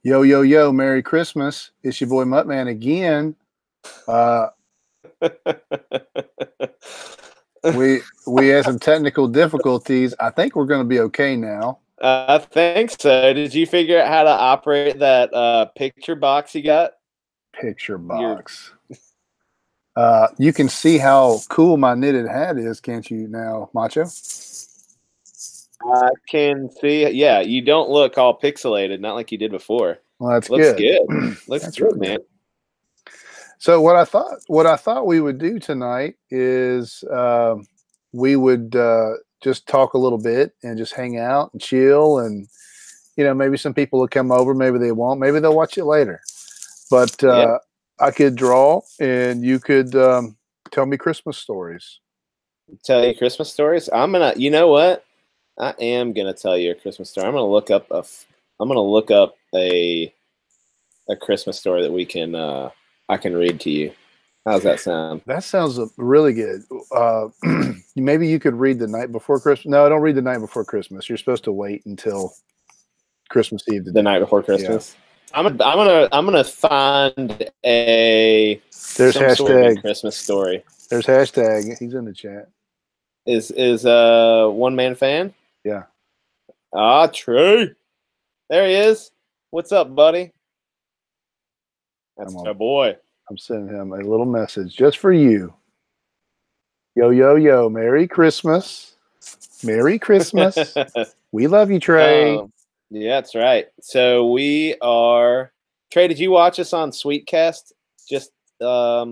Yo, yo, yo, Merry Christmas. It's your boy Mutt-Man again. Uh, we had some technical difficulties. I think we're going to be okay now. I think so. Did you figure out how to operate that picture box you got? Picture box. You can see how cool my knitted hat is, can't you now, Macho? I can see. Yeah, you don't look all pixelated, not like you did before. Well, that's Looks good. Looks That's good, really man. good. So what I thought we would do tonight is we would just talk a little bit and just hang out and chill, and maybe some people will come over, maybe they won't, maybe they'll watch it later. But Yeah. I could draw, and you could tell me Christmas stories. Tell you Christmas stories. You know what? I am gonna tell you a Christmas story. I'm gonna look up a Christmas story that we can I can read to you. How's that sound? That sounds really good. Maybe you could read the night before Christmas. No, don't read the night before Christmas. You're supposed to wait until Christmas Eve. The night before Christmas. Yeah. I'm gonna find a there's some hashtag sort of Christmas story. There's hashtag. He's in the chat. Is One Man Fan? Yeah. Ah, Trey. There he is. What's up, buddy? That's my boy. I'm sending him a little message just for you. Yo, yo, yo. Merry Christmas. Merry Christmas. We love you, Trey. Yeah, that's right. So we are. Trey, did you watch us on Sweetcast? Just yeah,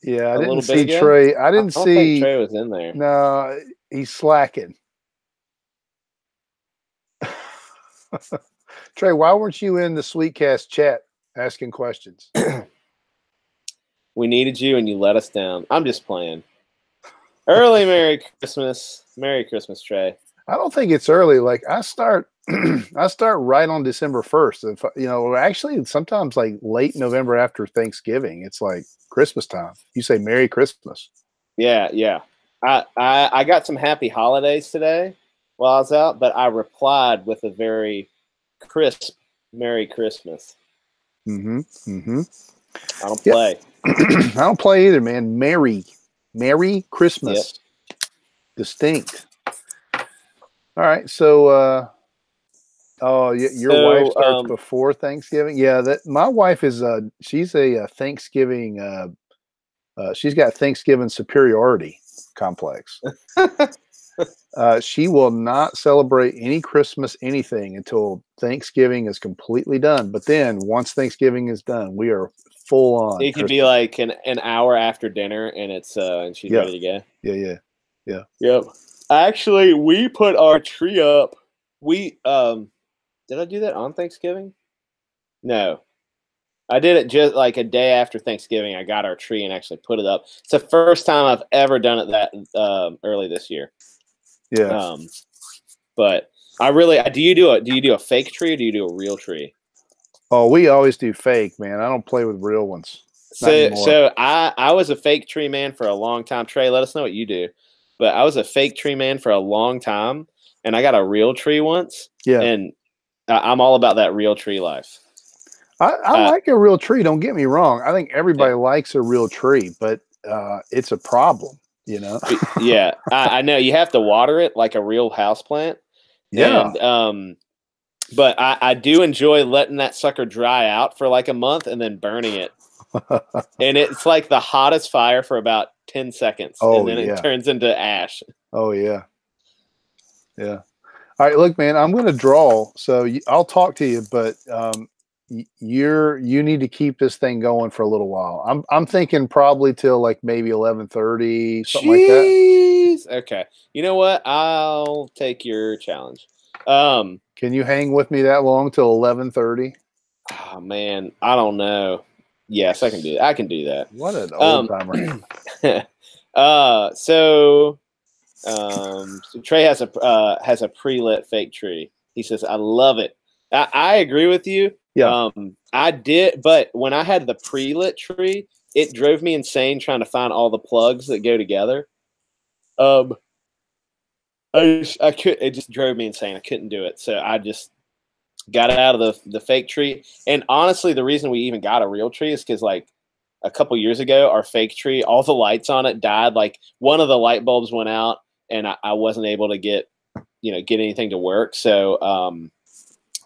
I didn't see Trey. I didn't see think Trey was in there. No, he's slacking. Trey, why weren't you in the Sweetcast chat asking questions? We needed you and you let us down. I'm just playing. Early Merry Christmas. Merry Christmas, Trey. I don't think it's early. Like I start right on December 1st. If actually sometimes like late November after Thanksgiving, it's like Christmas time. You say Merry Christmas. Yeah, yeah. I got some happy holidays today while I was out, but I replied with a very crisp Merry Christmas. Mm-hmm. Mm-hmm. I don't play. I don't play either, man. Merry Christmas. Yep. Distinct. All right, so your wife starts before Thanksgiving. Yeah, my wife is she's a Thanksgiving. She's got Thanksgiving superiority complex. She will not celebrate any Christmas anything until Thanksgiving is completely done. But then once Thanksgiving is done, we are full on. It could be like an hour after dinner, and it's and she's ready to go. Yeah. Yep. Actually, we put our tree up. We did I do that on Thanksgiving? No. I did it just like a day after Thanksgiving. I got our tree and actually put it up. It's the first time I've ever done it that early this year. Yeah. But do you do a fake tree or do you do a real tree? Oh, we always do fake, man. I don't play with real ones. So I was a fake tree man for a long time. Trey, let us know what you do. But I was a fake tree man for a long time, and I got a real tree once. Yeah. And I'm all about that real tree life. I like a real tree. Don't get me wrong. I think everybody likes a real tree, but it's a problem, Yeah, I know. You have to water it like a real house plant. Yeah. And, but I do enjoy letting that sucker dry out for like a month and then burning it. And it's like the hottest fire for about 10 seconds. And then it turns into ash. Oh, yeah. Yeah. All right, look, man, I'm going to draw. So I'll talk to you, but you need to keep this thing going for a little while. I'm thinking probably till like maybe 11:30, something like that. Okay. You know what? I'll take your challenge. Can you hang with me that long till 11:30? Oh man, I don't know. Yes, I can do that. I can do that. What an old timer. So Trey has a pre-lit fake tree. He says, "I love it." I agree with you. Yeah. I did, but when I had the pre-lit tree, it drove me insane trying to find all the plugs that go together. I could. It just drove me insane. I couldn't do it. So got out of the fake tree. And honestly, the reason we even got a real tree is because like a couple years ago, our fake tree, all the lights on it died. Like one of the light bulbs went out, and I wasn't able to get anything to work. So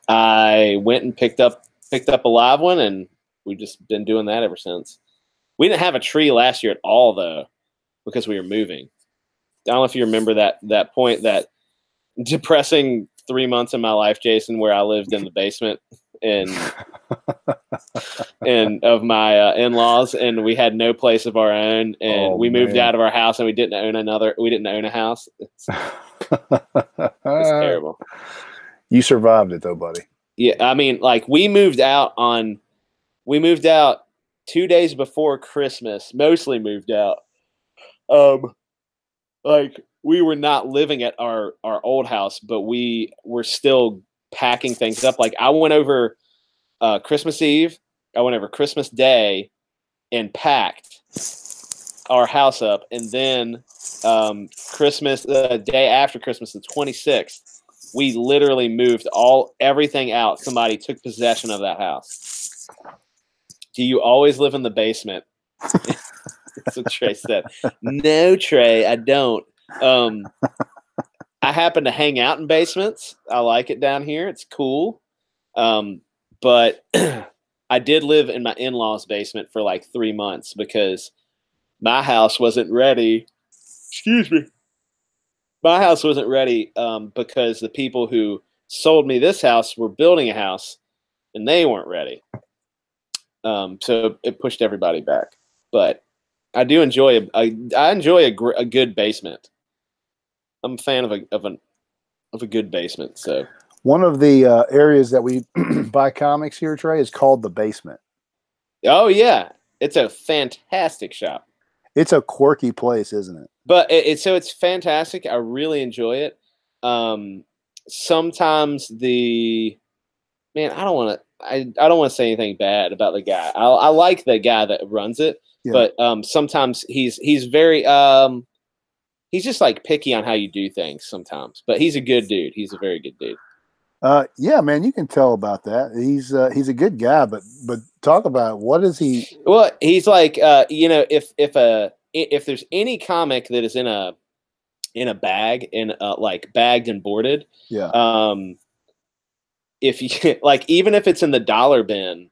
I went and picked up a live one, and we've just been doing that ever since. We didn't have a tree last year at all, though, because we were moving. I don't know if you remember that point, that depressing 3 months in my life, Jason, where I lived in the basement and of my in-laws, and we had no place of our own, and we moved out of our house, and we didn't own a house. It's terrible. You survived it though, buddy. Yeah, I mean, like we moved out 2 days before Christmas. Mostly moved out. Like we were not living at our old house, but we were still packing things up. Like I went over Christmas Eve, I went over Christmas Day, and packed our house up, and then Christmas, the day after Christmas, the 26th, we literally moved everything out. Somebody took possession of that house. Do you always live in the basement? That's what Trey said. No, Trey, I don't. I happen to hang out in basements. I like it down here. It's cool. But I did live in my in-laws' basement for like 3 months because my house wasn't ready. Excuse me. My house wasn't ready because the people who sold me this house were building a house, and they weren't ready. So it pushed everybody back. But I do enjoy a good basement. I'm a fan of a good basement. So one of the areas that we buy comics here, Trey, is called the basement. Oh yeah, it's a fantastic shop. It's a quirky place, isn't it? But it's fantastic. I really enjoy it. Sometimes I don't want to say anything bad about the guy. I like the guy that runs it, yeah. But sometimes he's very he's just like picky on how you do things sometimes. But he's a good dude. He's a very good dude. Yeah, man, you can tell about that. He's a good guy, but talk about what is he? Well, he's like if there's any comic that is in a bag like bagged and boarded, yeah. If you like, even if it's in the dollar bin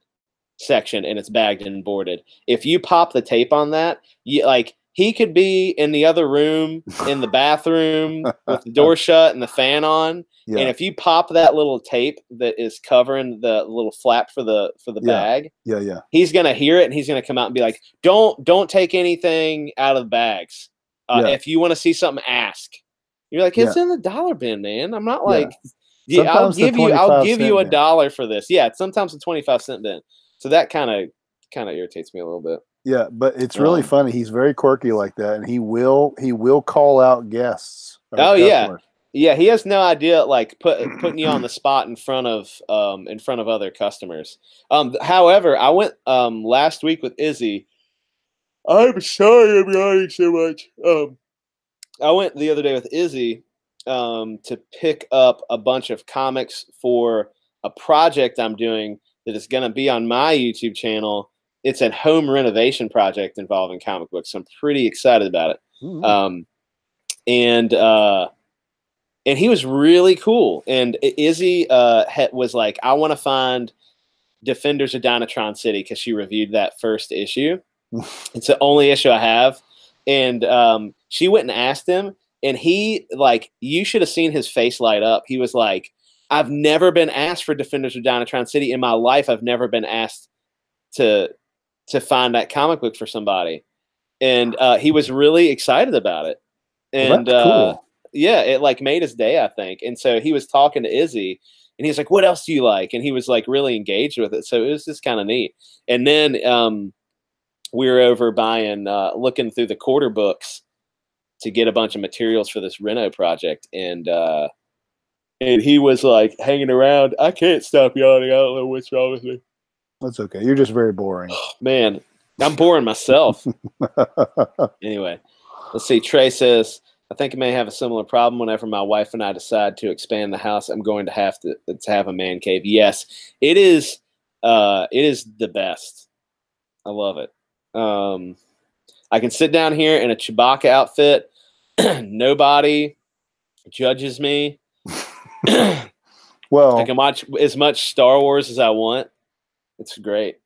section and it's bagged and boarded, if you pop the tape on that, he could be in the other room in the bathroom with the door shut and the fan on. Yeah. And if you pop that little tape that is covering the little flap for the bag, yeah, he's gonna hear it and he's gonna come out and be like, "Don't take anything out of the bags. If you want to see something, ask." You're like, "It's in the dollar bin, man. I'm not like, I'll give you $1 for this." Yeah, sometimes a 25-cent bin. So that kind of irritates me a little bit. Yeah, but it's really funny. He's very quirky like that, and he will call out guests. Oh yeah. Yeah, he has no idea, like putting you on the spot in front of other customers. However, I went last week with Izzy. I'm sorry I'm yawning so much. I went the other day with Izzy to pick up a bunch of comics for a project I'm doing that is going to be on my YouTube channel. It's a home renovation project involving comic books. So I'm pretty excited about it. Mm-hmm. And he was really cool. And Izzy was like, I want to find Defenders of Dynatron City because she reviewed that first issue. It's the only issue I have. And she went and asked him. And he, like, you should have seen his face light up. He was like, I've never been asked for Defenders of Dynatron City. In my life, I've never been asked to find that comic book for somebody. And he was really excited about it. And that's cool. Yeah, it like made his day, I think. And so he was talking to Izzy and he's like, "What else do you like?" And he was like really engaged with it. So it was just kind of neat. And then we were over looking through the quarter books to get a bunch of materials for this reno project. And he was like hanging around. I can't stop yawning. I don't know what's wrong with me. That's okay. You're just very boring. Man, I'm boring myself. Anyway, let's see. Trey says, I think I may have a similar problem whenever my wife and I decide to expand the house. I'm going to have a man cave. Yes, it is. It is the best. I love it. I can sit down here in a Chewbacca outfit. Nobody judges me. Well, I can watch as much Star Wars as I want. It's great.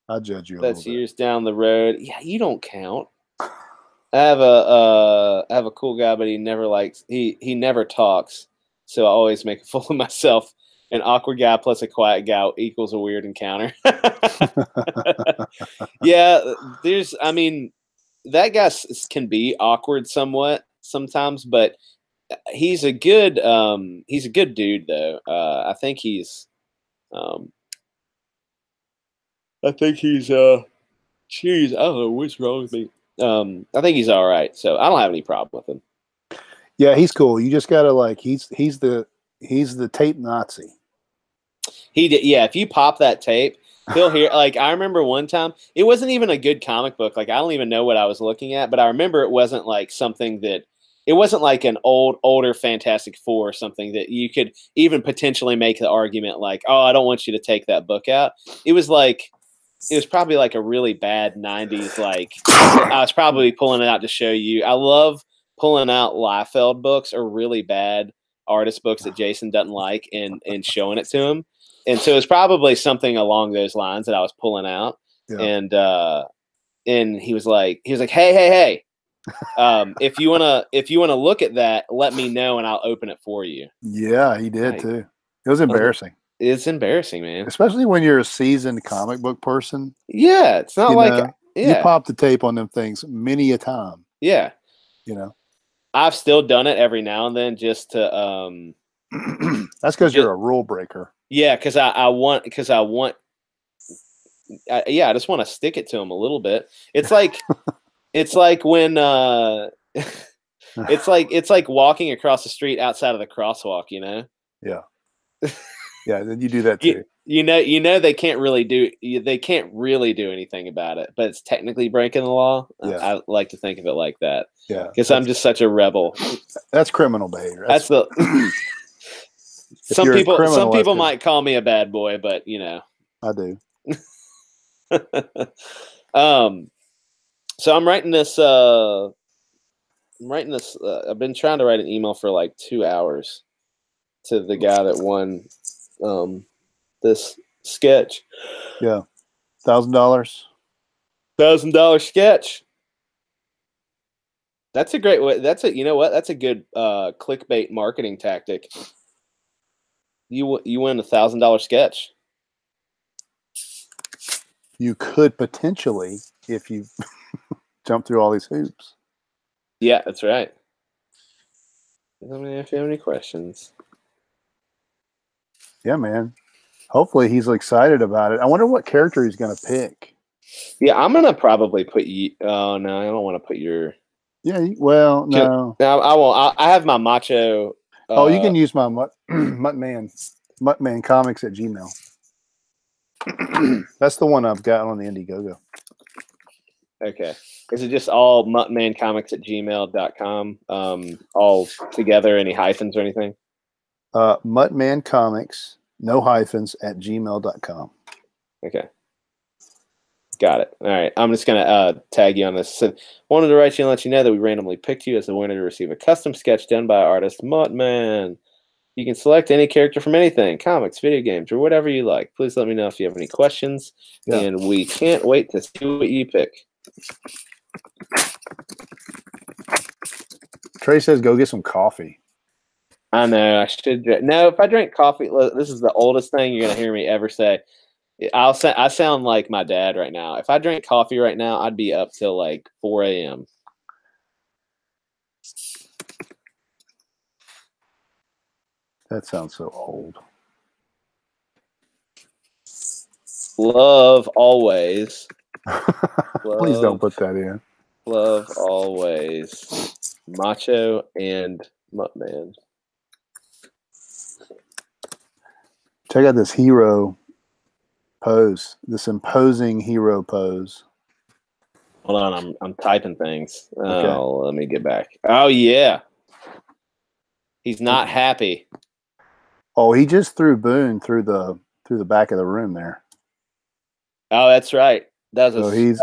I judge you. That's years down the road. Yeah, you don't count. I have a cool guy, but he never talks. So I always make a fool of myself. An awkward guy plus a quiet guy equals a weird encounter. Yeah, that guy can be awkward somewhat sometimes, but he's a good dude though. I think he's jeez, I don't know what's wrong with me. I think he's all right, so I don't have any problem with him. Yeah, he's cool. You just gotta he's the tape Nazi. He did, yeah. If you pop that tape, he'll hear. I remember one time, it wasn't even a good comic book. I don't even know what I was looking at, but I remember it wasn't something that. It wasn't like an older Fantastic Four or something that you could even potentially make the argument oh, I don't want you to take that book out. It was probably a really bad 90s. I was probably pulling it out to show you. I love pulling out Liefeld books or really bad artist books that Jason doesn't like and showing it to him. And so it's probably something along those lines that I was pulling out. Yeah. And he was like, hey. If you wanna look at that, let me know and I'll open it for you. Yeah, he did too. It was embarrassing. It's embarrassing, man. Especially when you're a seasoned comic book person. Yeah, it's not you pop the tape on them things many a time. Yeah. I've still done it every now and then just to That's because you're a rule breaker. Yeah, because I just want to stick it to him a little bit. It's like it's like when it's like walking across the street outside of the crosswalk, Yeah. Yeah, then you do that too. They can't really do anything about it, but it's technically breaking the law. Yeah. I like to think of it like that. Yeah. Because I'm just such a rebel. That's criminal behavior. That's the some people might call me a bad boy, but I do. So I'm writing this. I've been trying to write an email for 2 hours to the guy that won this sketch. Yeah, $1,000. $1,000 sketch. That's a great way. That's a good clickbait marketing tactic. You win $1,000 sketch. You could potentially if you jump through all these hoops. Yeah, that's right. Let me know if you have any questions. Yeah, man. Hopefully he's excited about it. I wonder what character he's going to pick. Yeah, I'm going to probably put you. Oh, no, I don't want to put your. Yeah, well, no. I won't. I have my macho. You can use my Mutt-Man Comics at Gmail. That's the one I've got on the Indiegogo. Okay. Is it just all muttmancomics at gmail.com? All together, any hyphens or anything? Mutt-Man Comics, no hyphens, at gmail.com. Okay. Got it. All right. I'm just going to tag you on this. So, wanted to write you and let you know that we randomly picked you as the winner to receive a custom sketch done by artist Mutt-Man. You can select any character from anything, comics, video games, or whatever you like. Please let me know if you have any questions, and we can't wait to see what you pick. Trey says go get some coffee. I know. I should. No, if I drink coffee, this is the oldest thing you're going to hear me ever say. I sound like my dad right now. If I drank coffee right now, I'd be up till 4 a.m. That sounds so old. Love always. Please don't put that in. Love always. Macho and Mutt-Man. Check out this hero pose. This imposing hero pose. Hold on, I'm typing things. Okay. Oh, let me get back. Oh yeah, he's not happy. Oh, he just threw Boone through the back of the room there. Oh, that's right. So he's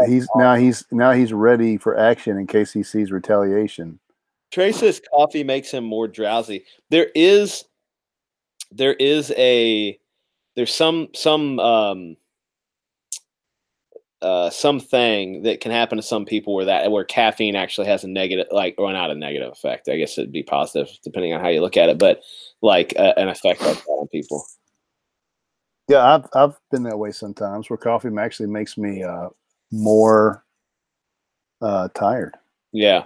ready for action in case he sees retaliation. Trey says coffee makes him more drowsy. There's something that can happen to some people where caffeine actually has a negative, or not a negative effect. I guess it'd be positive depending on how you look at it, but like an effect like that on people. Yeah, I've been that way sometimes, where coffee actually makes me more tired. Yeah.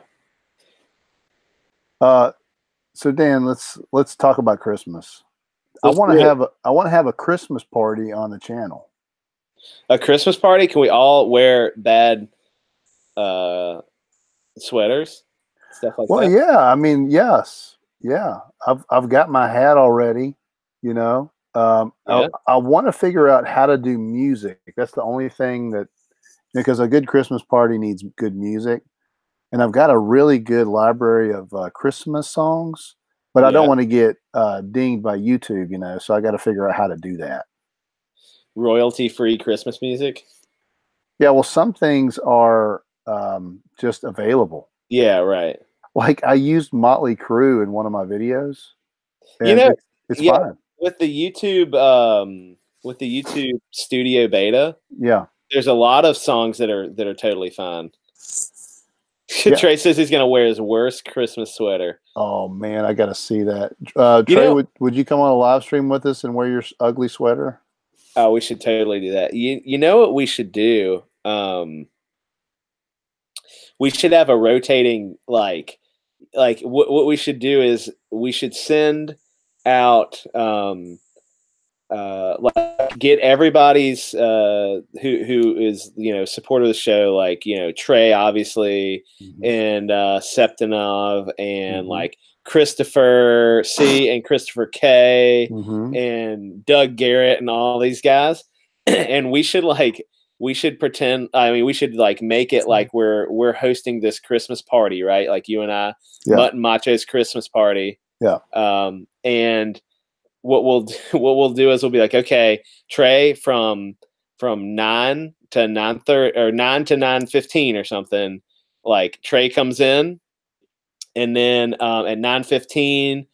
So Dan, let's talk about Christmas. I want to have a Christmas party on the channel. A Christmas party? Can we all wear bad sweaters? Stuff like that? Well, yeah. I mean, yes. Yeah. I've got my hat already, you know. Yeah. I want to figure out how to do music. That's the only thing that, because a good Christmas party needs good music. And I've got a really good library of Christmas songs, but I don't want to get dinged by YouTube, you know, so I got to figure out how to do that. Royalty-free Christmas music? Yeah, well, some things are just available. Yeah, right. Like I used Motley Crue in one of my videos. And you know, it's fine. With the YouTube Studio Beta, yeah, there's a lot of songs that are totally fine. Yeah. Trey says he's gonna wear his worst Christmas sweater. Oh man, I gotta see that. Trey, would you come on a live stream with us and wear your ugly sweater? Oh, we should totally do that. You know what we should do? We should have a rotating like what we should do is we should send out like get everybody's who is supporter of the show, like Trey obviously, and Septinov and like Christopher C and Christopher K and Doug Garrett and all these guys, and we should pretend. I mean, we should make it like we're hosting this Christmas party, right? Like you and I, Mutt and Macho's Christmas party. Yeah. And what we'll do is we'll be like, okay, Trey, from 9 to 9:30 or 9 to 9:15 or something. Like Trey comes in, and then at 9:15.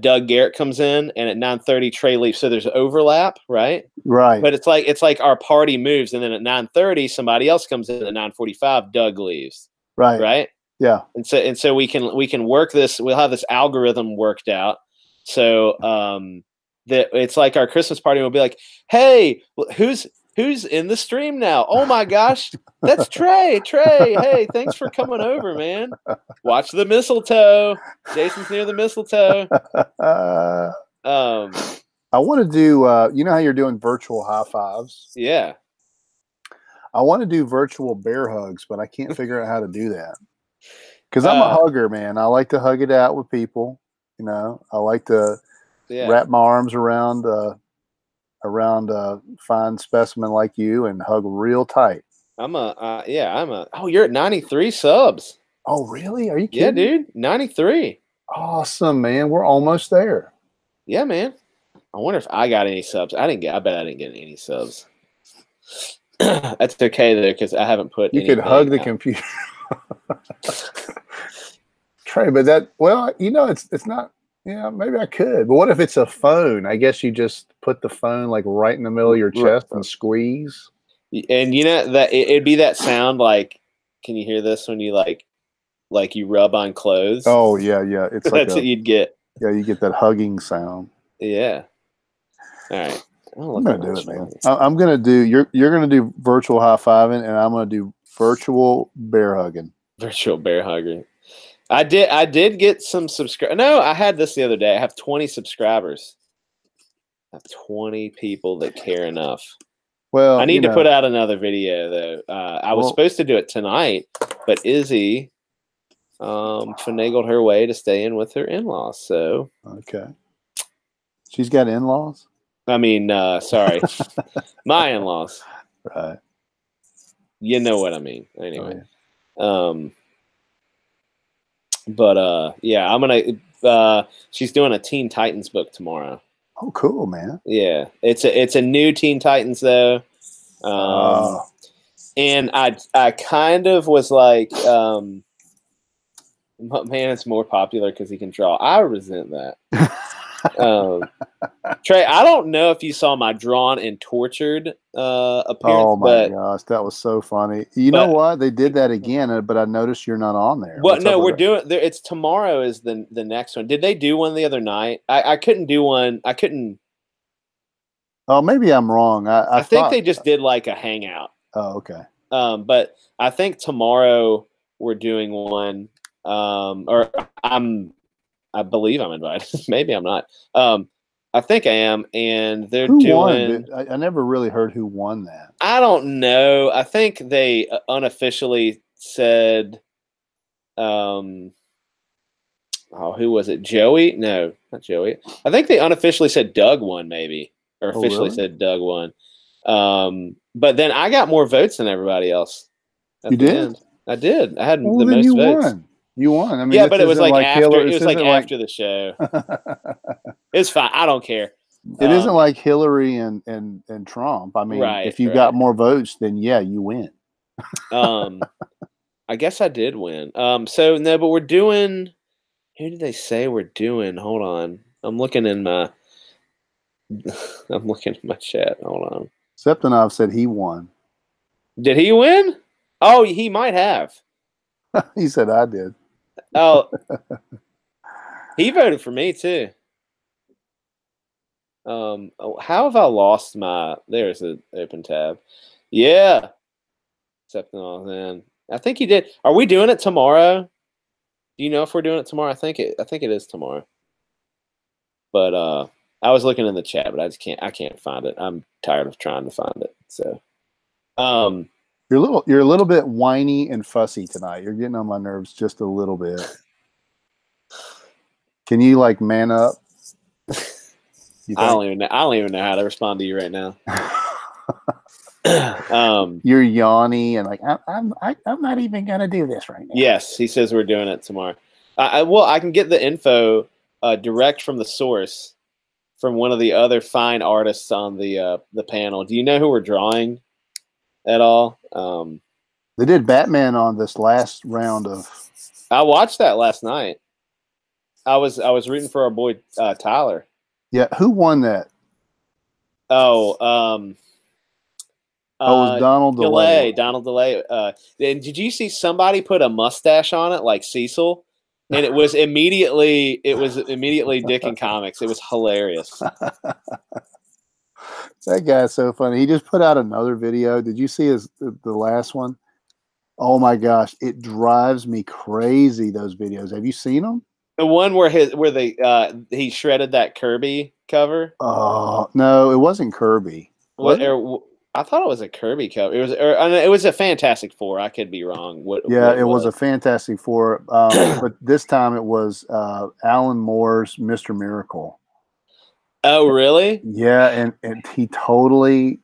Doug Garrett comes in, and at 9:30 Trey leaves. So there's overlap, right? Right. But it's like our party moves, and then at 9:30 somebody else comes in. At 9:45 Doug leaves. Right. Right. Yeah. And so we can work this. We'll have this algorithm worked out. So that it's like our Christmas party will be like, hey, who's in the stream now? Oh my gosh, that's Trey. Hey, thanks for coming over, man. Watch the mistletoe. Jason's near the mistletoe. I want to do, you know how you're doing virtual high fives? Yeah. I want to do virtual bear hugs, but I can't figure out how to do that. Because I'm a hugger, man. I like to hug it out with people. You know, I like to wrap my arms around a fine specimen like you and hug real tight. Oh, you're at 93 subs. Oh, really? Are you kidding? Yeah, dude, 93. Awesome, man. We're almost there. Yeah, man. I wonder if I got any subs. I bet I didn't get any subs. That's okay though, because I haven't put. You could hug the computer, Trey. But it's not. Yeah, maybe I could. But what if it's a phone? I guess you just put the phone like right in the middle of your chest and squeeze. And that it'd be that sound like. Can you hear this when you like you rub on clothes? Oh yeah. It's like that's what you'd get. Yeah, you get that hugging sound. Yeah. All right. I'm gonna do it, man. I'm gonna do. You're gonna do virtual high fiving, and I'm gonna do virtual bear hugging. Virtual bear hugging. I did get some subscribers. No, I had this the other day. I have 20 subscribers. I have 20 people that care enough. Well, I need to put out another video though. I was supposed to do it tonight, but Izzy finagled her way to stay in with her in-laws. So okay, she's got in-laws. I mean, sorry, my in-laws. Right. You know what I mean. Anyway. Oh, yeah. But yeah, I'm gonna. She's doing a Teen Titans book tomorrow. Oh, cool, man. Yeah, it's a new Teen Titans though. And I kind of was like, man, it's more popular because he can draw. I resent that. Trey, I don't know if you saw my drawn and tortured appearance. Oh my gosh, that was so funny. You know what? They did that again, but I noticed you're not on there. Well, no, we're doing. It's tomorrow is the next one. Did they do one the other night? I couldn't do one. I couldn't. Oh, maybe I'm wrong. I think they just did like a hangout. Oh, okay. But I think tomorrow we're doing one. Or I believe I'm invited. Maybe I'm not. I think I am, and they're doing. Won? I never really heard who won that. I don't know. I think they unofficially said. Oh, who was it? Joey? No, not Joey. I think they unofficially said Doug won, maybe, or officially said Doug won. But then I got more votes than everybody else. You did? End. I did. I had the most votes. Won. You won. I mean, yeah, but it was like after. It was like after the show. It's fine. I don't care. It isn't like Hillary and Trump. I mean, if you got more votes, then yeah, you win. I guess I did win. So no, but we're doing. Who did they say we're doing? Hold on. I'm looking in my chat. Hold on. Septinov said he won. Did he win? Oh, he might have. He said I did. Oh, he voted for me too. How have I lost my? There's an open tab. Yeah. Septinov, man. I think he did. Are we doing it tomorrow? Do you know if we're doing it tomorrow? I think it is tomorrow. But I was looking in the chat, but I can't find it. I'm tired of trying to find it. So you're a little bit whiny and fussy tonight. You're getting on my nerves just a little bit. Can you like man up? I don't even know how to respond to you right now. You're yawny and like I'm not even gonna do this right now. Yes, he says we're doing it tomorrow. I can get the info direct from the source from one of the other fine artists on the panel. Do you know who we're drawing at all? They did Batman on this last round of. I watched that last night. I was rooting for our boy Tyler. Yeah, who won that? Oh, it was Donald DeLay. Donald DeLay. And did you see somebody put a mustache on it like Cecil? And it was immediately Dick and Comics. It was hilarious. That guy's so funny. He just put out another video. Did you see the last one? Oh my gosh, it drives me crazy. Those videos. Have you seen them? The one where he shredded that Kirby cover. Oh no, it wasn't Kirby. I thought it was a Kirby cover. It was a Fantastic Four. I could be wrong. It was a Fantastic Four, but this time it was Alan Moore's Mr. Miracle. Oh, really? Yeah, and he totally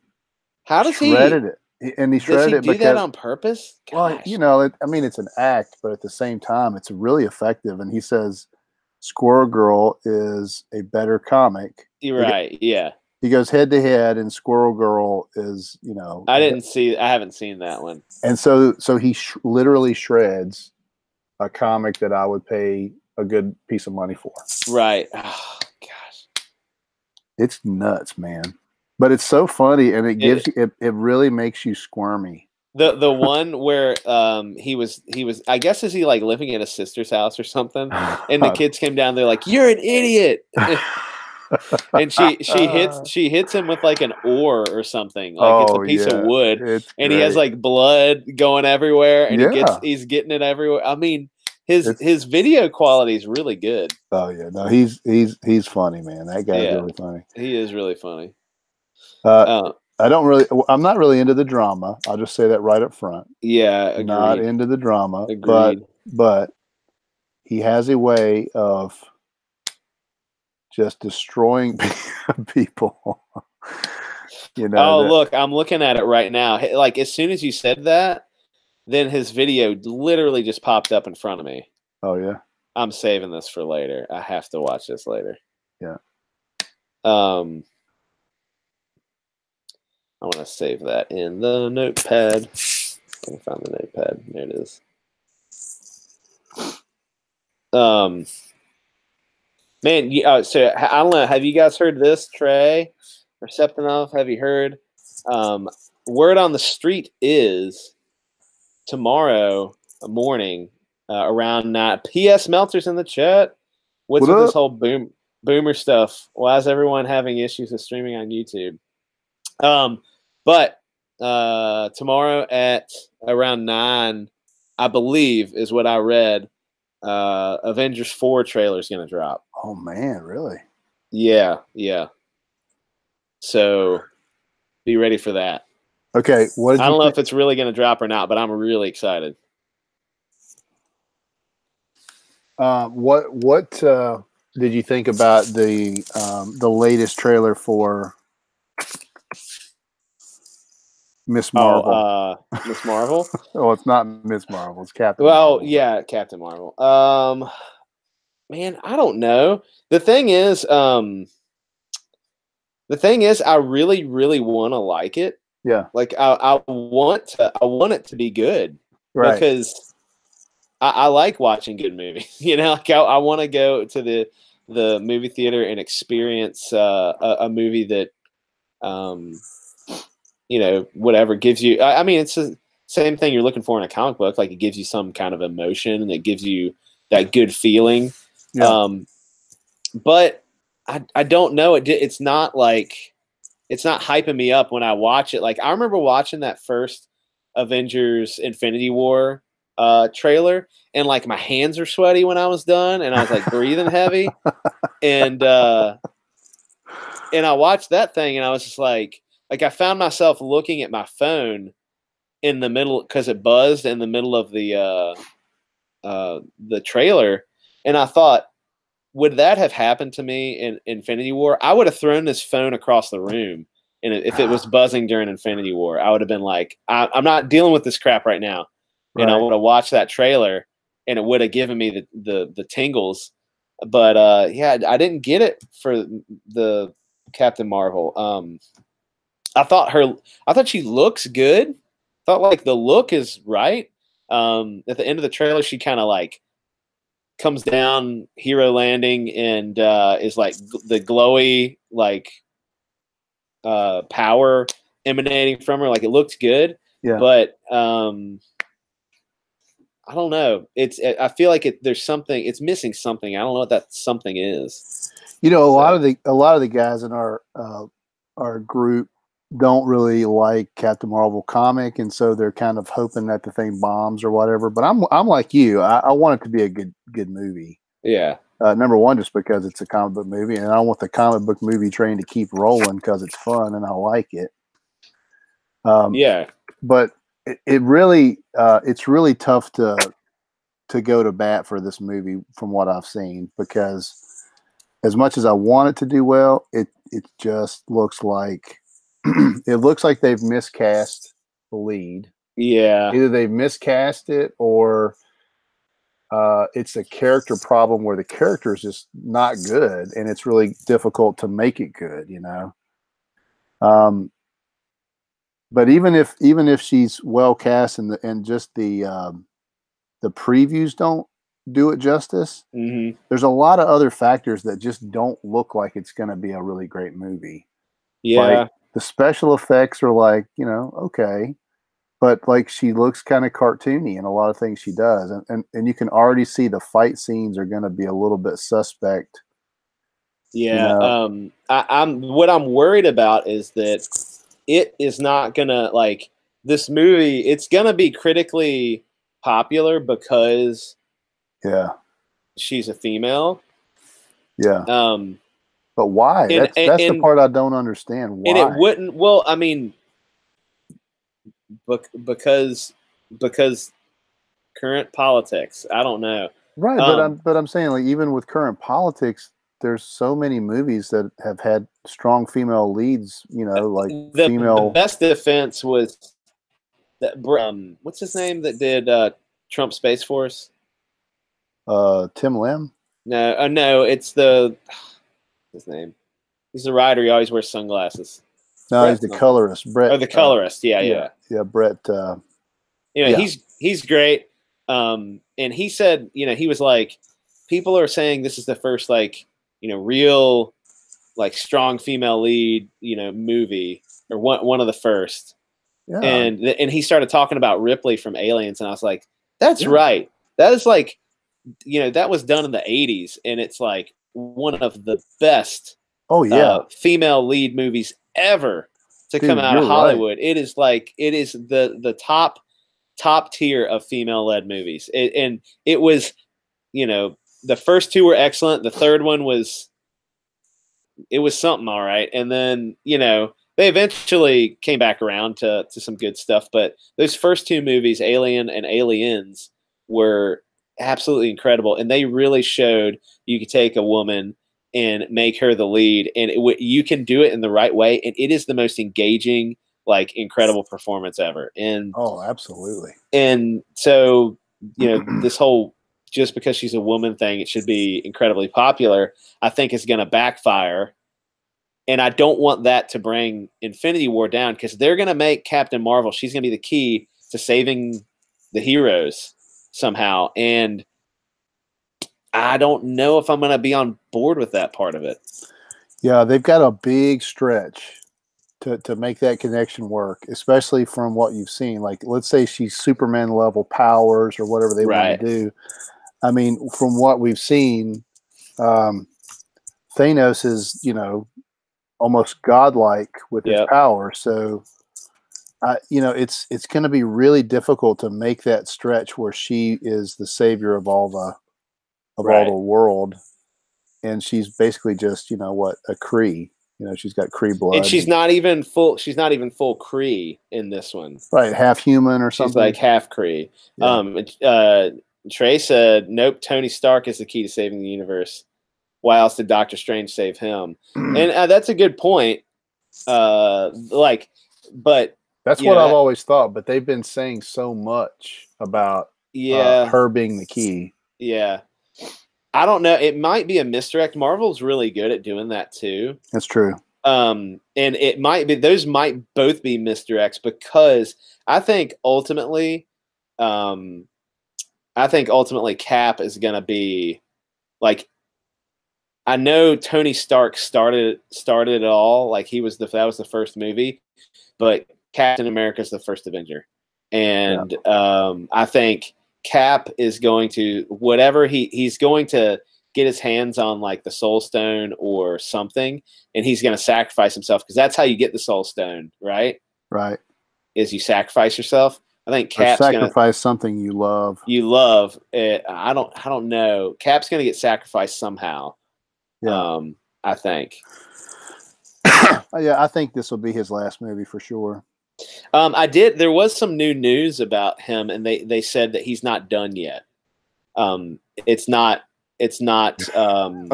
shredded it. And he shredded it because that on purpose? Gosh. Well, it's an act, but at the same time, it's really effective. And he says Squirrel Girl is a better comic. You're right. Yeah. He goes head to head, and Squirrel Girl is, I haven't seen that one. And so he literally shreds a comic that I would pay a good piece of money for. Right. Oh, gosh. It's nuts, man. But it's so funny, and it really makes you squirmy. The one where he was I guess is he like living at a sister's house or something, and the kids came down. They're like, "You're an idiot," and she hits him with like an oar or something, like it's a piece of wood, and he has like blood going everywhere, and he's getting it everywhere. I mean, his video quality is really good. Oh yeah, no, he's funny, man. That guy's really funny. He is really funny. I'm not really into the drama. I'll just say that right up front. Yeah, agreed. Not into the drama. Agreed. But he has a way of just destroying people. You know. Oh, look, I'm looking at it right now. Like as soon as you said that, then his video literally just popped up in front of me. Oh yeah. I'm saving this for later. I have to watch this later. Yeah. I want to save that in the notepad. I can find the notepad. There it is. Man, so I don't know. Have you guys heard this, Trey or Septinov? Have you heard? Word on the street is tomorrow morning around 9. P.S. Meltzer's in the chat. What's with this whole boomer stuff? Why is everyone having issues with streaming on YouTube? But tomorrow at around 9, I believe, is what I read. Avengers 4 trailer is going to drop. Oh man, really? Yeah. So be ready for that. Okay, I don't know if it's really going to drop or not, but I'm really excited. What did you think about the latest trailer for Miss Marvel? Miss Marvel? Oh, it's not Miss Marvel. It's Captain Marvel. Well, yeah, Captain Marvel. Man, I don't know. The thing is, I really, really want to like it. Yeah. Like I want it to be good. Right. Because I like watching good movies. You know, like I want to go to the movie theater and experience a movie that, you know, whatever gives you. I mean, it's the same thing you're looking for in a comic book. Like it gives you some kind of emotion and it gives you that good feeling. Yeah. But I don't know. It's not like it's not hyping me up when I watch it. Like I remember watching that first Avengers Infinity War trailer, and like my hands are sweaty when I was done, and I was like breathing heavy, and I watched that thing, and I was just like I found myself looking at my phone in the middle because it buzzed in the middle of the trailer, and I thought, would that have happened to me in Infinity War? I would have thrown this phone across the room, and if it was buzzing during Infinity War, I would have been like, I'm not dealing with this crap right now. Right. And I would have watched that trailer, and it would have given me the tingles. But yeah, I didn't get it for the Captain Marvel. I thought she looks good. I thought like the look is right. At the end of the trailer, she kind of like comes down hero landing and is like the glowy like power emanating from her. Like it looks good. Yeah. But I don't know. I feel like there's something. It's missing something. I don't know what that something is. You know, a lot of the guys in our group don't really like Captain Marvel comic, and so they're kind of hoping that the thing bombs or whatever. But I'm like you. I want it to be a good movie. Yeah. Number one, just because it's a comic book movie, and I want the comic book movie train to keep rolling because it's fun and I like it. Yeah. But it really it's really tough to go to bat for this movie from what I've seen, because as much as I want it to do well, it just looks like it looks like they've miscast the lead. Yeah. Either they've miscast it or it's a character problem where the character is just not good and it's really difficult to make it good, you know? But even if she's well cast and just the previews don't do it justice, mm-hmm. There's a lot of other factors that just don't look like it's going to be a really great movie. Yeah. Like the special effects are like, you know, okay. But like she looks kind of cartoony in a lot of things she does. And you can already see the fight scenes are going to be a little bit suspect. Yeah. You know? What I'm worried about is that it is not going to, like, this movie, it's going to be critically popular because she's a female. Yeah. But why? That's the part I don't understand. Why? And it wouldn't. Well, I mean, because current politics. I don't know. Right, but I'm saying, like, even with current politics, there's so many movies that have had strong female leads. Like the best defense was that what's his name that did Trump Space Force? Tim Lim. No, no, it's his name. He's the writer. He always wears sunglasses. No, Brett's he's the colorist. Brett. Oh, the colorist. Yeah. Brett. He's great. And he said, he was like, people are saying this is the first real strong female lead movie, or one of the first. Yeah. And he started talking about Ripley from Aliens, and I was like, that's right. That is that was done in the 80s, and it's like one of the best female lead movies ever to come out of Hollywood. Right. It is the top tier of female led movies. It was, the first two were excellent. The third one was something all right. And then, they eventually came back around to some good stuff. But those first two movies, Alien and Aliens, were absolutely incredible. And they really showed you could take a woman and make her the lead, and you can do it in the right way. And it is the most engaging, incredible performance ever. And absolutely. And so, this whole just because she's a woman thing, it should be incredibly popular, I think is going to backfire. And I don't want that to bring Infinity War down, because they're going to make Captain Marvel. She's going to be the key to saving the heroes somehow. And I don't know if I'm going to be on board with that part of it. Yeah, they've got a big stretch to make that connection work, especially from what you've seen. Like, let's say she's Superman level powers or whatever they want to do. I mean, from what we've seen, Thanos is, almost godlike with his power. So, it's going to be really difficult to make that stretch where she is the savior of all the world, and she's basically just a Kree. She's got Kree blood, and she's not even full Kree in this one. Right, half human or something. She's like half Kree. Yeah. Trey said, "Nope, Tony Stark is the key to saving the universe. Why else did Doctor Strange save him?" And that's a good point. But that's what I've always thought. But they've been saying so much about her being the key. Yeah. I don't know. It might be a misdirect. Marvel's really good at doing that too. That's true. And it might be, those might both be misdirects, because I think ultimately Cap is going to be I know Tony Stark started it all. That was the first movie, but Captain America is the first Avenger. And I think Cap is going to, whatever he's going to get his hands on the Soul Stone or something, and he's going to sacrifice himself, because that's how you get the Soul Stone, right? Right. Is you sacrifice yourself. I think Cap's going to sacrifice something you love. You love it. I don't know. Cap's going to get sacrificed somehow. Yeah. I think. Yeah, I think this will be his last movie for sure. There was some new news about him, and they said that he's not done yet. It's not it's not going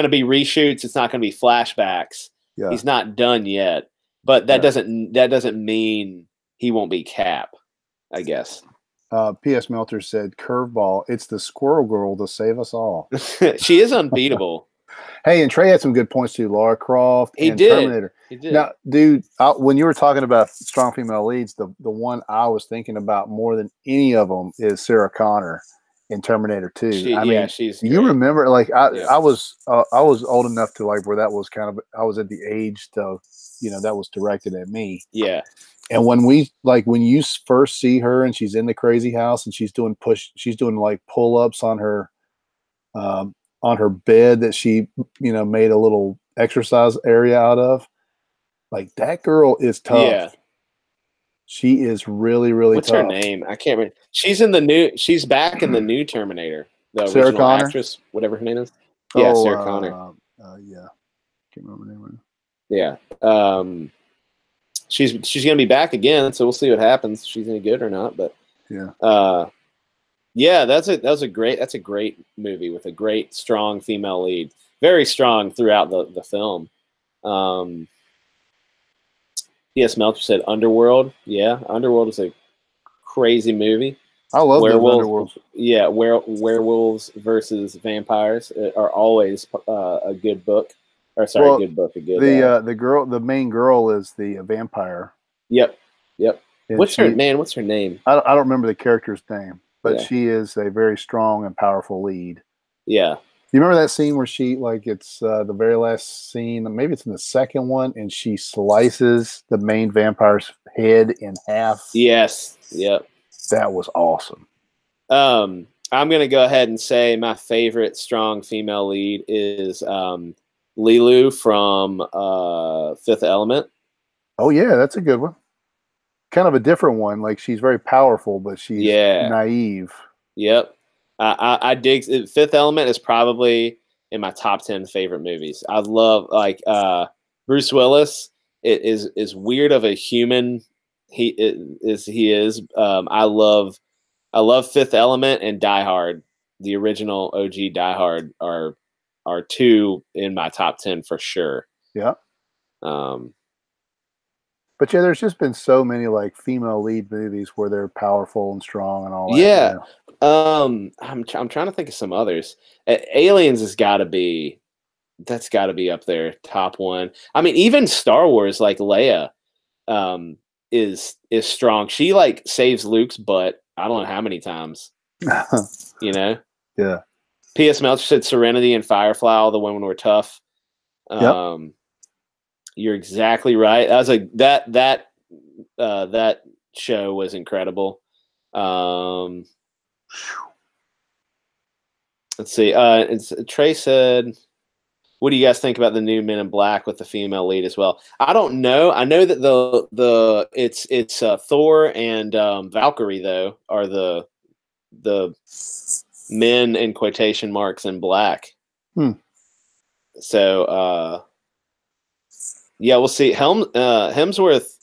to be reshoots. It's not going to be flashbacks. Yeah. He's not done yet, but that doesn't mean he won't be Cap, I guess. P.S. Meltzer said, "Curveball. It's the Squirrel Girl to save us all." She is unbeatable. Hey, and Trey had some good points too. Lara Croft and Terminator. He did. Now, dude, when you were talking about strong female leads, the one I was thinking about more than any of them is Sarah Connor in Terminator 2. She's. You remember? I was old enough to where that was kind of. I was at the age to, that was directed at me. Yeah. And when when you first see her and she's in the crazy house and she's doing pull-ups on her bed that she, made a little exercise area out of, that girl is tough. Yeah. She is really, really What's tough. Her name? I can't remember. She's back in the new Terminator. The Sarah original Connor? Actress, whatever her name is. Yeah, Sarah Connor. Yeah. Can't remember her name right now. Yeah. She's going to be back again, so we'll see what happens. If she's any good or not, but yeah. Yeah, that's a great movie with a great strong female lead. Very strong throughout the film. P.S. Meltzer said Underworld. Yeah, Underworld is a crazy movie. I love those Underworlds. Yeah, werewolves versus vampires are always a good book. Or sorry, good book. The main girl is the vampire. Yep. What's her name? I don't remember the character's name, but she is a very strong and powerful lead. Yeah. You remember that scene where she, like, it's the very last scene, maybe it's in the second one, and she slices the main vampire's head in half? Yes. Yep. That was awesome. I'm going to go ahead and say my favorite strong female lead is Lilu from Fifth Element. Oh, yeah, that's a good one. Kind of a different one. Like, she's very powerful, but she's naive. Yep. I dig Fifth Element is probably in my top 10 favorite movies. I love Bruce Willis. It is weird of a human he is. I love Fifth Element and Die Hard. The original OG Die Hard are two in my top 10 for sure. Yeah. But yeah, there's just been so many like female lead movies where they're powerful and strong and all that. Yeah. I'm trying to think of some others. Aliens has got to be up there, top one. I mean, even Star Wars, like Leia, is strong. She like saves Luke's butt. I don't know how many times. You know. Yeah. P.S. Meltzer said Serenity and Firefly, all the women were tough. Yep. You're exactly right. That was that show was incredible. Let's see. Trey said, "What do you guys think about the new Men in Black with the female lead as well?" I don't know. I know that it's Thor and Valkyrie though are the men in quotation marks in black. So yeah, we'll see. Hemsworth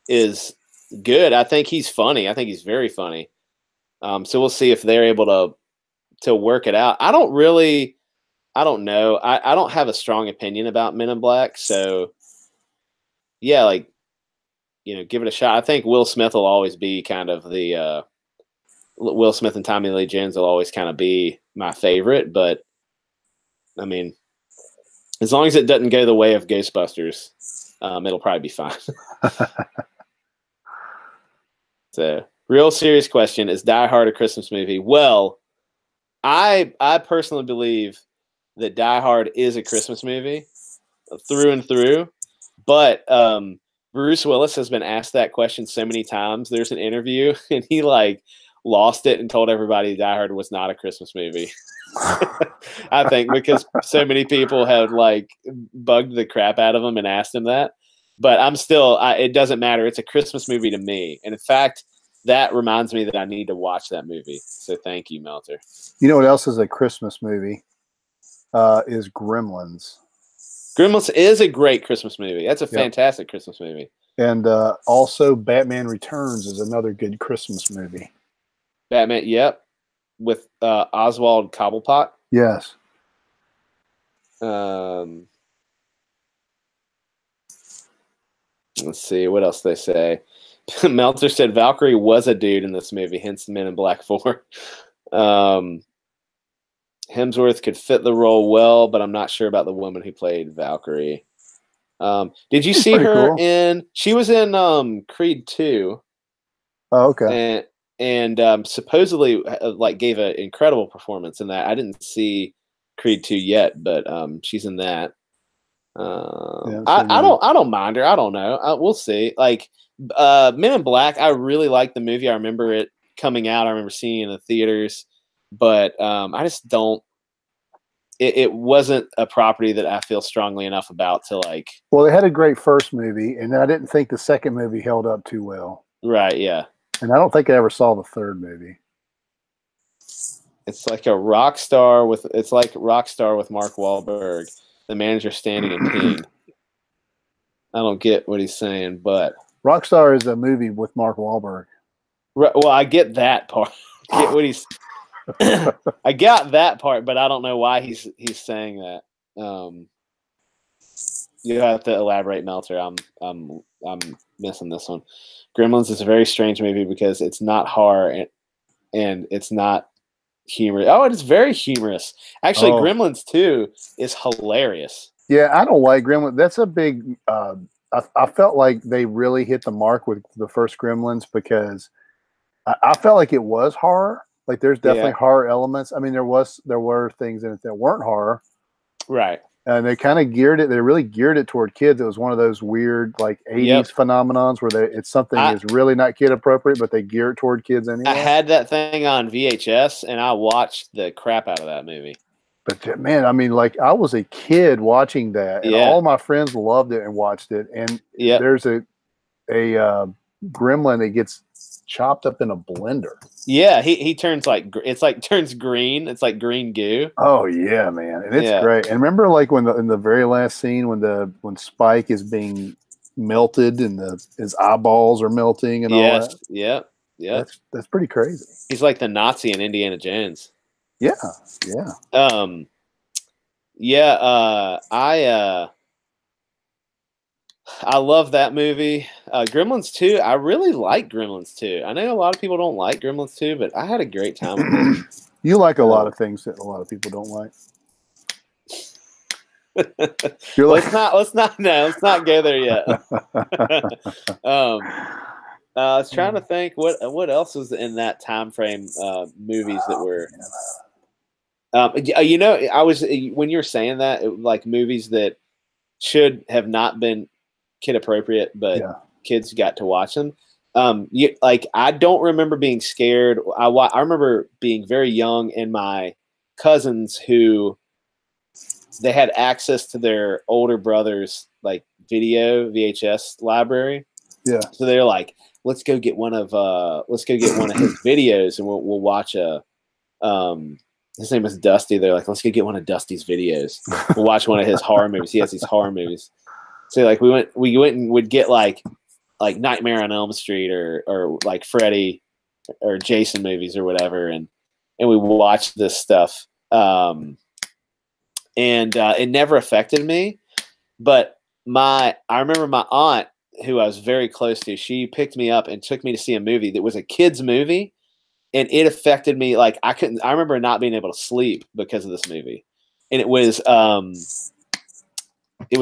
is good. I think he's funny. I think he's very funny. So we'll see if they're able to work it out. I don't know. I don't have a strong opinion about Men in Black. So yeah, like, give it a shot. I think Will Smith will always be kind of the Will Smith and Tommy Lee Jones will always kind of be my favorite. But I mean, as long as it doesn't go the way of Ghostbusters, it'll probably be fine. So, real serious question: is Die Hard a Christmas movie? Well, I personally believe that Die Hard is a Christmas movie through and through. But Bruce Willis has been asked that question so many times. There's an interview, and he like lost it and told everybody Die Hard was not a Christmas movie. I think because so many people have like bugged the crap out of him and asked him that. But I'm still, it doesn't matter. It's a Christmas movie to me. And in fact, that reminds me that I need to watch that movie. So thank you, Meltzer. You know what else is a Christmas movie? Is Gremlins. Gremlins is a great Christmas movie. That's a fantastic Christmas movie. And also Batman Returns is another good Christmas movie. Batman, yep. With Oswald Cobblepot. Yes. Let's see. What else they say? Meltzer said Valkyrie was a dude in this movie, hence Men in Black 4. Hemsworth could fit the role well, but I'm not sure about the woman who played Valkyrie. Did you see her in? She was in Creed 2. Oh, okay. And supposedly like gave an incredible performance in that. I didn't see Creed 2 yet, but she's in that. I don't mind her. I don't know. We'll see. Like Men in Black, I really liked the movie. I remember it coming out. I remember seeing it in the theaters, but I just don't. It wasn't a property that I feel strongly enough about to like. Well, they had a great first movie, and I didn't think the second movie held up too well. Right. Yeah. And I don't think I ever saw the third movie. It's like Rockstar with Mark Wahlberg, the manager standing in pain. I don't get what he's saying, but Rockstar is a movie with Mark Wahlberg. Well, I get that part. I get what he's I got that part, but I don't know why he's saying that. You have to elaborate, Meltzer. I'm missing this one. Gremlins is a very strange movie because it's not horror and it's not humorous. Oh, it is very humorous. Actually, Gremlins 2 is hilarious. Yeah, I don't like Gremlins. That's a big. I felt like they really hit the mark with the first Gremlins because I felt like it was horror. Like there's definitely horror elements. I mean, there were things in it that weren't horror, right? And they kind of geared it. They really geared it toward kids. It was one of those weird like '80s phenomenons where it's something is really not kid appropriate, but they gear it toward kids anyway. I had that thing on VHS, and I watched the crap out of that movie. But man, I mean, like I was a kid watching that, and all my friends loved it and watched it. And there's a gremlin that gets chopped up in a blender. Yeah, he turns turns green. It's like green goo. Oh yeah, man, and it's great. And remember, like in the very last scene when Spike is being melted and his eyeballs are melting and all that. Yeah. That's pretty crazy. He's like the Nazi in Indiana Jones. Yeah. I love that movie. Gremlins 2, I really like Gremlins 2. I know a lot of people don't like Gremlins 2, but I had a great time with it. You like a lot of things that a lot of people don't like. Let's not go there yet. I was trying to think what else was in that time frame movies that were I was when you were saying that like movies that should have not been kid appropriate, but kids got to watch them. I don't remember being scared. I remember being very young, and my cousins who they had access to their older brother's like video VHS library. Yeah. So they're like, let's go get one of his videos, and we'll watch a. His name is Dusty. They're like, let's go get one of Dusty's videos. We'll watch one of his horror movies. He has these horror movies. So like we went and would get like Nightmare on Elm Street or like Freddy or Jason movies or whatever, and we watched this stuff. And it never affected me, but I remember my aunt, who I was very close to, she picked me up and took me to see a movie that was a kid's movie, and it affected me. Like I remember not being able to sleep because of this movie, and it was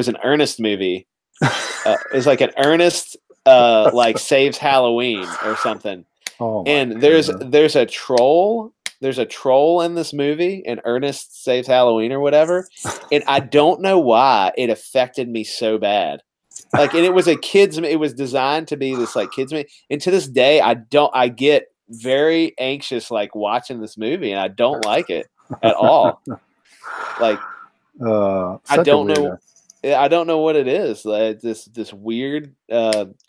an Ernest movie. It's like an Ernest like saves Halloween or something. Oh, and there's a troll. There's a troll in this movie, and Ernest saves Halloween or whatever. And I don't know why it affected me so bad. Like, and it was it was designed to be this like kids movie. And to this day, I get very anxious like watching this movie, and I don't like it at all. Like, I don't know what it is. Like this weird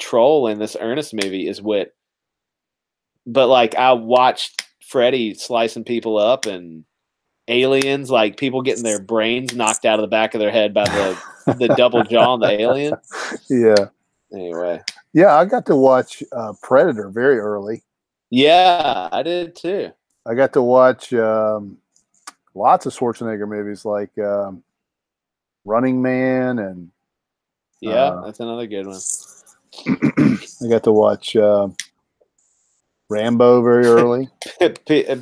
troll in this Ernest movie is what. But like I watched Freddy slicing people up and aliens, like people getting their brains knocked out of the back of their head by the double jaw on the alien. Yeah. Anyway. Yeah, I got to watch Predator very early. Yeah, I did too. I got to watch lots of Schwarzenegger movies like Running Man and that's another good one. I got to watch Rambo very early.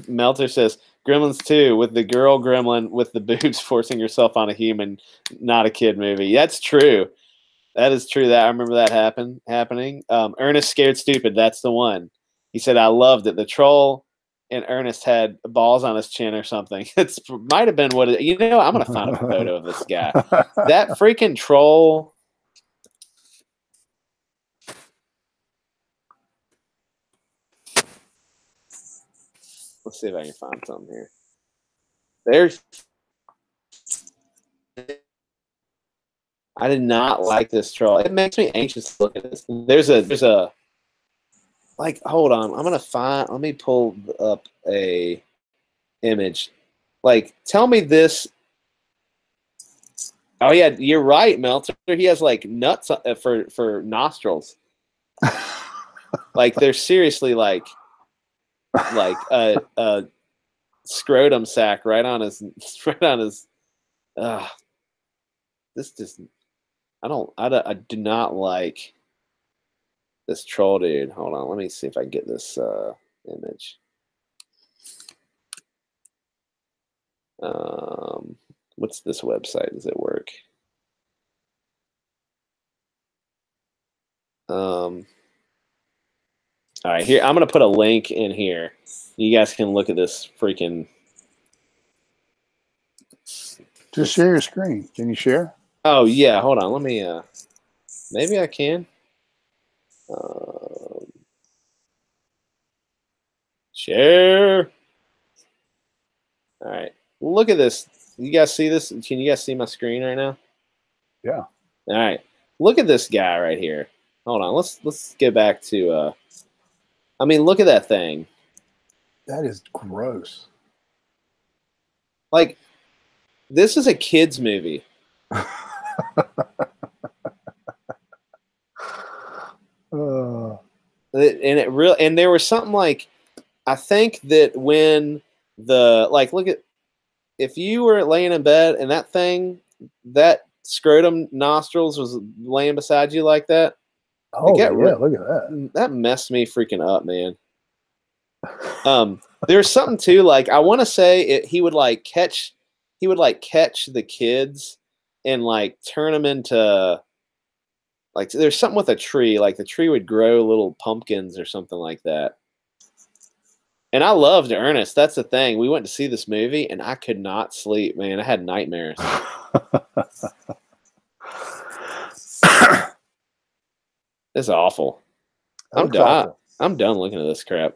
Meltzer says Gremlins 2 with the girl gremlin with the boobs forcing herself on a human, not a kid movie. That's true. That is true. That I remember that happening. Ernest Scared Stupid. That's the one. He said, I loved it. The troll and Ernest had balls on his chin or something. It might have been what it, I'm going to find a photo of this guy. That freaking troll. Let's see if I can find something here. I did not like this troll. It makes me anxious to look at this. There's a like, hold on. Let me pull up a image. Like, tell me this. Oh yeah, you're right, Meltzer. He has like nuts for nostrils. Like they're seriously like scrotum sack right on his. This just. I do not like this troll dude. Hold on, let me see if I can get this image. What's this website? Does it work? All right, here I'm gonna put a link in here. You guys can look at this freaking. Just share your screen. Can you share? Oh yeah, hold on. Let me. Maybe I can. Share. All right. Look at this. You guys see this? Can you guys see my screen right now? Yeah. All right. Look at this guy right here. Hold on. Let's get back to. I mean, look at that thing. That is gross. Like, this is a kids movie. And there was something like, I think that when look at, if you were laying in bed and that scrotum nostrils was laying beside you like that. Oh yeah, look at that. That messed me freaking up, man. There's something too, like, I want to say he would catch the kids and like turn them into, like, there's something with a tree, like the tree would grow little pumpkins or something like that. And I loved Ernest. That's the thing. We went to see this movie and I could not sleep, man. I had nightmares. It's awful. I'm done. I'm done looking at this crap.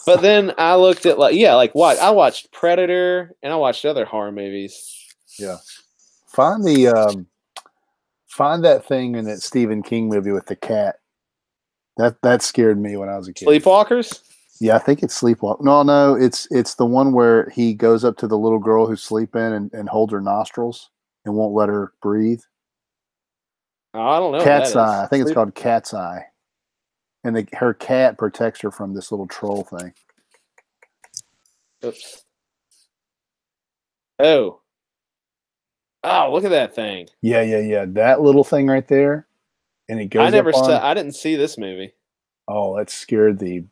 But then I looked at what I watched Predator and I watched other horror movies. Yeah. Find that thing in that Stephen King movie with the cat. That scared me when I was a kid. Sleepwalkers? Yeah, I think it's Sleepwalk. No, it's the one where he goes up to the little girl who's sleeping and holds her nostrils and won't let her breathe. Oh, I don't know. Cat's Eye. I think it's called Cat's Eye. And her cat protects her from this little troll thing. Oops. Oh, look at that thing. Yeah. That little thing right there. And it goes I didn't see this movie. Oh, that scared that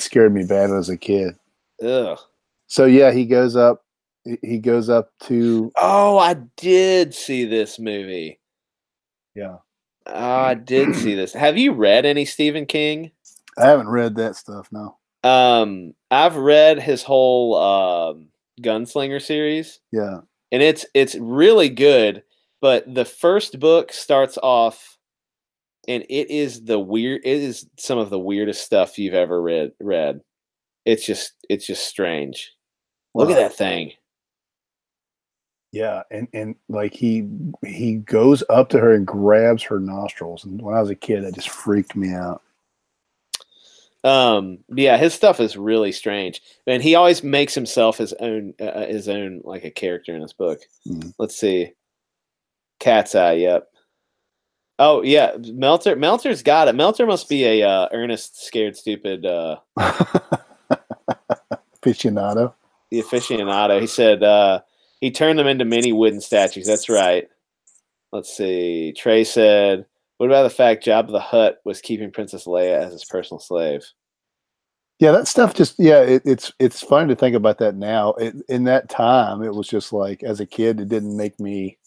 scared me bad as a kid. Ugh. So yeah, he goes up to. Oh, I did see this movie. Yeah. I did see this. Have you read any Stephen King? I haven't read that stuff, no. I've read his whole Gunslinger series. Yeah. And it's really good, but the first book starts off and it is some of the weirdest stuff you've ever read. It's just strange. Wow. Look at that thing. Yeah, and like he goes up to her and grabs her nostrils, and when I was a kid, that just freaked me out. Yeah, his stuff is really strange, and he always makes himself his own like a character in his book. Mm. Let's see, Cat's Eye. Yep. Oh yeah, Meltzer's got it. Meltzer must be a Ernest Scared Stupid aficionado. The aficionado. He said. He turned them into mini wooden statues. That's right. Let's see. Trey said, what about the fact Jabba the Hutt was keeping Princess Leia as his personal slave? Yeah, that stuff it's fun to think about that now. In that time, it was just like, as a kid, it didn't make me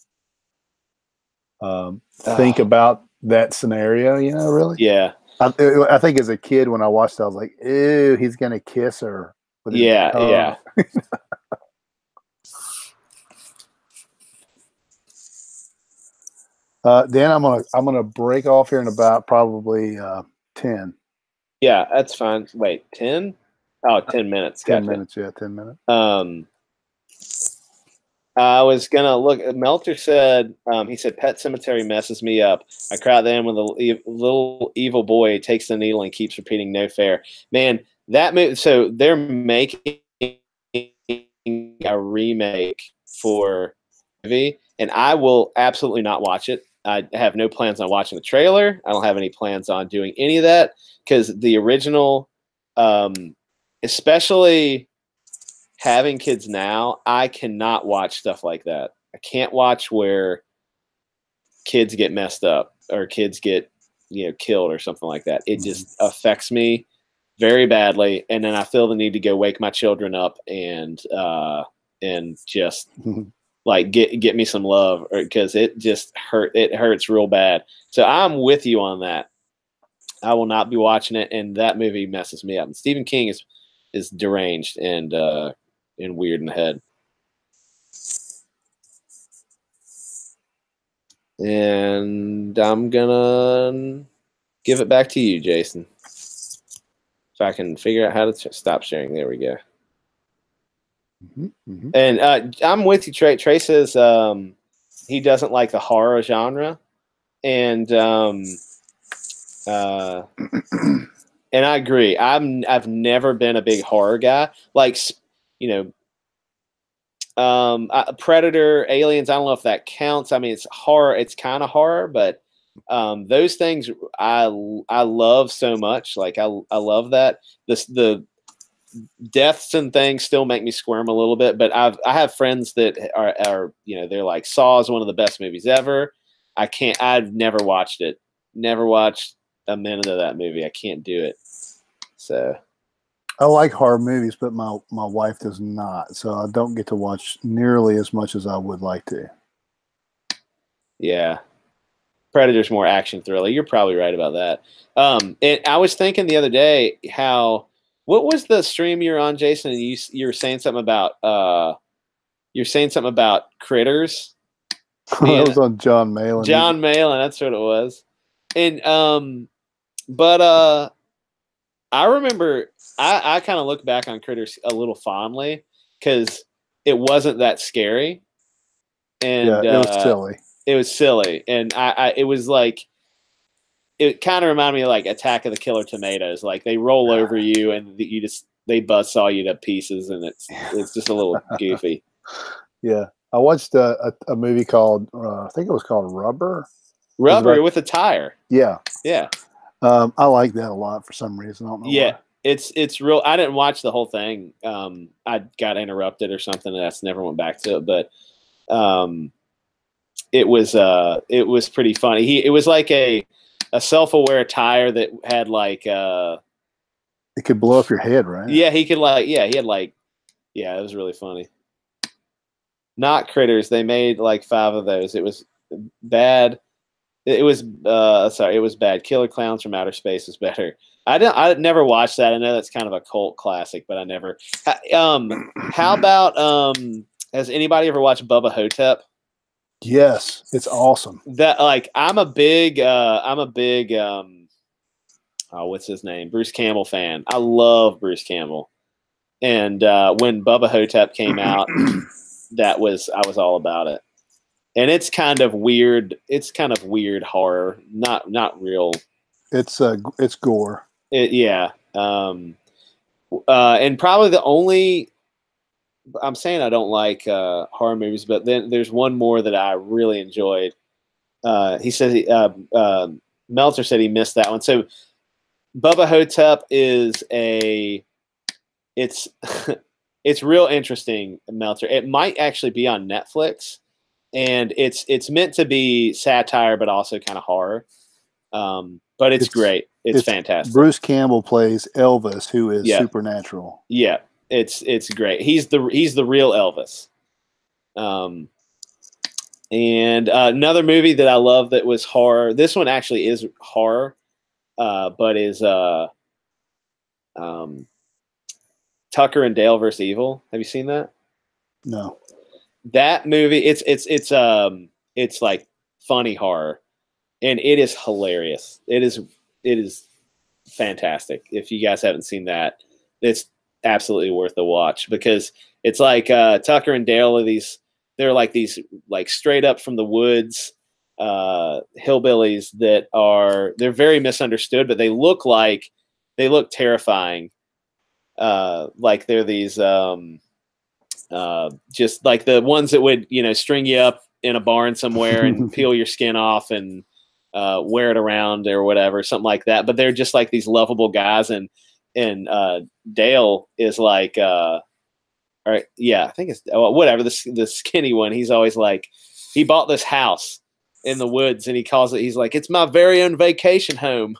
think about that scenario, really? Yeah. I think as a kid, when I watched it, I was like, ew, he's going to kiss her. Yeah. Dan, I'm gonna break off here in about probably 10. Yeah, that's fine. Wait, 10? Oh, 10 minutes. 10 minutes, yeah, 10 minutes. I was gonna look. Meltzer said, he said, Pet Cemetery messes me up. I cry then when the little evil boy takes the needle and keeps repeating no fair. Man, that movie. So they're making a remake for movie, and I will absolutely not watch it. I have no plans on watching the trailer. I don't have any plans on doing any of that because the original, especially having kids now, I cannot watch stuff like that. I can't watch where kids get messed up or kids get, killed or something like that. It just affects me very badly. And then I feel the need to go wake my children up and just like get me some love, because it just hurts real bad. So I'm with you on that. I will not be watching it. And that movie messes me up. And Stephen King is deranged and weird in the head. And I'm gonna give it back to you, Jason. If I can figure out how to stop sharing. There we go. And I'm with you, Trey. Trey says he doesn't like the horror genre, and I agree. I've never been a big horror guy. Like, Predator, Aliens. I don't know if that counts. I mean, it's horror. It's kind of horror, but those things I love so much. Like I love that. The deaths and things still make me squirm a little bit. But I have friends that are they're like, Saw is one of the best movies ever. I've never watched it. Never watched a minute of that movie. I can't do it. So. I like horror movies, but my wife does not, so I don't get to watch nearly as much as I would like to. Yeah. Predator's more action thriller. You're probably right about that. And I was thinking the other day what was the stream you were on, Jason? And you were saying something about critters. That was on John Malin. John Malin, that's what it was. And but I remember I kind of look back on Critters a little fondly because it wasn't that scary. And yeah, it was silly. It was silly. And it was like, it kind of reminded me of like Attack of the Killer Tomatoes. Like they roll over you and they buzzsaw you to pieces, and it's just a little goofy. Yeah. I watched a movie called, I think it was called Rubber. Rubber with a tire. Yeah. Yeah. I like that a lot for some reason. I don't know why. It's real. I didn't watch the whole thing. I got interrupted or something, and I never went back to it. But it was pretty funny. It was like a self-aware tire that had like it could blow up your head, right? Yeah, he had it was really funny. Not Critters. They made like 5 of those. It was bad. It was bad. Killer Clowns from Outer Space is better. I never watched that. I know that's kind of a cult classic, but I never. How about has anybody ever watched Bubba Hotep? Yes, it's awesome. That like I'm a big what's his name? Bruce Campbell fan. I love Bruce Campbell. And when Bubba Hotep came out, I was all about it. And it's kind of weird. It's kind of weird horror, not real. It's gore. Yeah. And probably the only. I'm saying I don't like horror movies, but then there's one more that I really enjoyed. He says Meltzer said he missed that one. So Bubba Hotep is it's real interesting, Meltzer. It might actually be on Netflix. And it's meant to be satire, but also kind of horror. But it's great. It's fantastic. Bruce Campbell plays Elvis, who is supernatural. Yeah, it's great. He's the real Elvis. And another movie that I love that was horror. This one actually is horror, but is Tucker and Dale vs. Evil. Have you seen that? No. That movie, it's like funny horror, and it is hilarious. It is fantastic. If you guys haven't seen that, it's absolutely worth the watch, because it's like Tucker and Dale are they're like these like straight up from the woods hillbillies they're very misunderstood, but they look terrifying. Like they're these just like the ones that would, string you up in a barn somewhere and peel your skin off and wear it around or whatever, something like that. But they're just like these lovable guys. And Dale is like, I think it's whatever, the skinny one. He's always like, he bought this house in the woods, and he's like, it's my very own vacation home.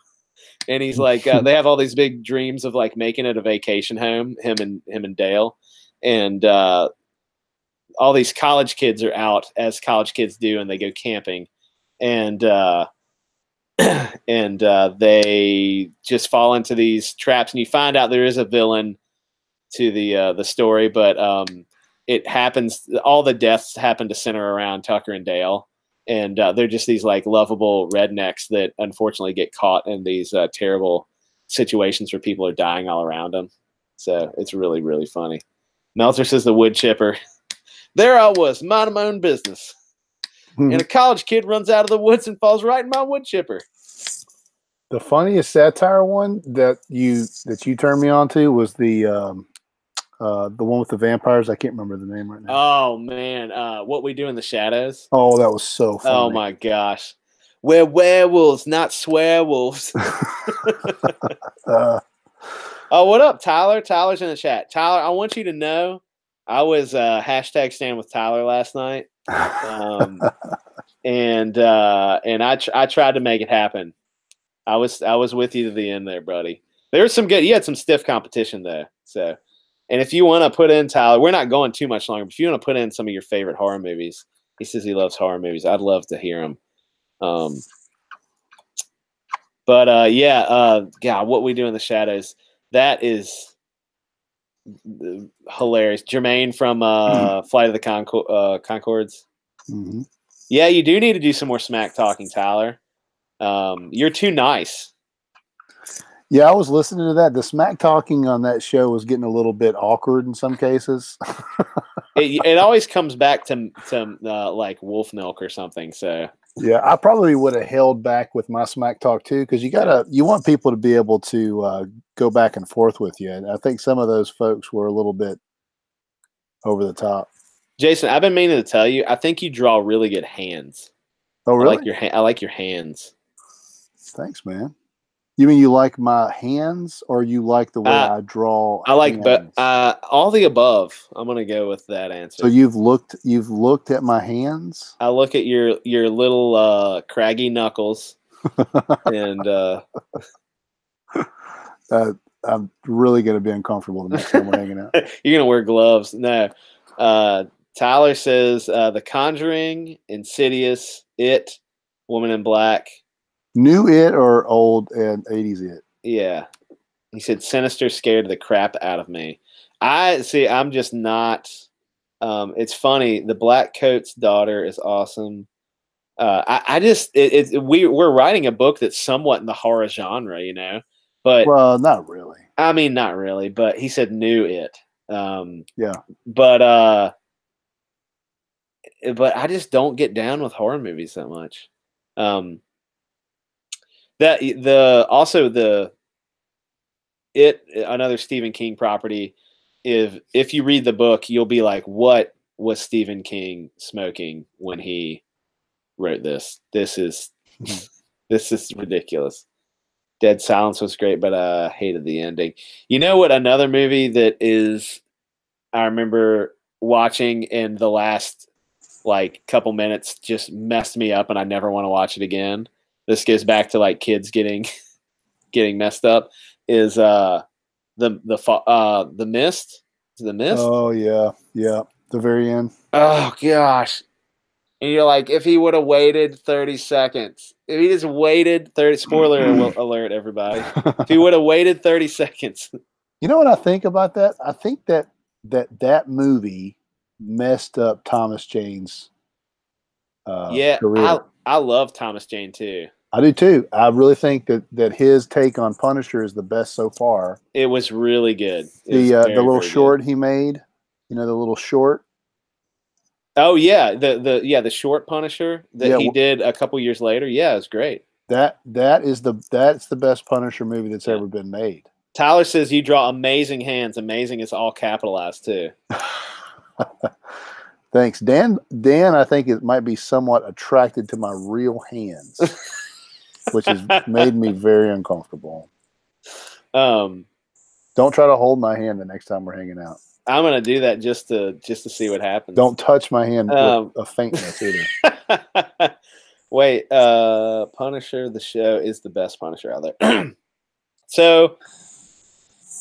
And he's like, they have all these big dreams of like making it a vacation home, him and Dale. And all these college kids are out, as college kids do, and they go camping. And they just fall into these traps, and you find out there is a villain to the story, but it happens. All the deaths happen to center around Tucker and Dale. And they're just these like lovable rednecks that unfortunately get caught in these terrible situations where people are dying all around them. So it's really, really funny. Meltzer says the wood chipper. There I was, minding my own business. And a college kid runs out of the woods and falls right in my wood chipper. The funniest satire one that you turned me on to was the one with the vampires. I can't remember the name right now. Oh man, What We Do in the Shadows. Oh, that was so funny. Oh my gosh, we're werewolves, not swearwolves. Oh, what up, Tyler? Tyler's in the chat. Tyler, I want you to know I was hashtag stand with Tyler last night, and I tried to make it happen. I was with you to the end there, buddy. There was some good. You had some stiff competition there, so. And if you want to put in, Tyler, we're not going too much longer, but if you want to put in some of your favorite horror movies, he says he loves horror movies. I'd love to hear him. God, What We Do in the Shadows, that is hilarious. Jermaine from Flight of the Conchords. Mm-hmm. Yeah, you do need to do some more smack talking, Tyler. You're too nice. Yeah, I was listening to that. The smack talking on that show was getting a little bit awkward in some cases. it always comes back to like wolf milk or something. So yeah, I probably would have held back with my smack talk too, because you want people to be able to go back and forth with you. And I think some of those folks were a little bit over the top. Jason, I've been meaning to tell you, I think you draw really good hands. Oh, really? I like your hands. Thanks, man. You mean you like my hands, or you like the way I draw? I like, but all the above. I'm gonna go with that answer. So you've looked at my hands. I look at your little craggy knuckles, and I'm really gonna be uncomfortable the next time we're hanging out. You're gonna wear gloves. No. Tyler says The Conjuring, Insidious, It, Woman in Black. New It or old and 80s It? Yeah. He said Sinister scared the crap out of me. I'm just not. It's funny. The Black Coat's daughter is awesome. We're writing a book that's somewhat in the horror genre, but well, not really. I mean, not really, but he said New It. Yeah. But I just don't get down with horror movies that much. Another Stephen King property. If you read the book, you'll be like, what was Stephen King smoking when he wrote this? This is ridiculous. Dead Silence was great, but I hated the ending. You know what? Another movie that is, I remember watching in the last like couple minutes just messed me up, and I never want to watch it again. This goes back to like kids getting messed up. Is the Mist? Is the Mist? Oh yeah, the very end. Oh gosh. And you're like, if he would have waited 30 seconds, if he just waited 30, spoiler alert, everybody. If he would have waited 30 seconds. You know what I think about that? I think that movie messed up Thomas Jane's career. I love Thomas Jane too. I do too. I really think that his take on Punisher is the best so far. It was really good. The little short he made, the little short. Oh yeah, the short Punisher that he did a couple years later. Yeah, it's great. That's the best Punisher movie that's ever been made. Tyler says you draw amazing hands. Amazing is all capitalized too. Thanks, Dan. I think it might be somewhat attracted to my real hands, which has made me very uncomfortable. Don't try to hold my hand the next time we're hanging out. I'm gonna do that just to see what happens. Don't touch my hand with a faintness either. Wait, Punisher the show is the best Punisher out there. So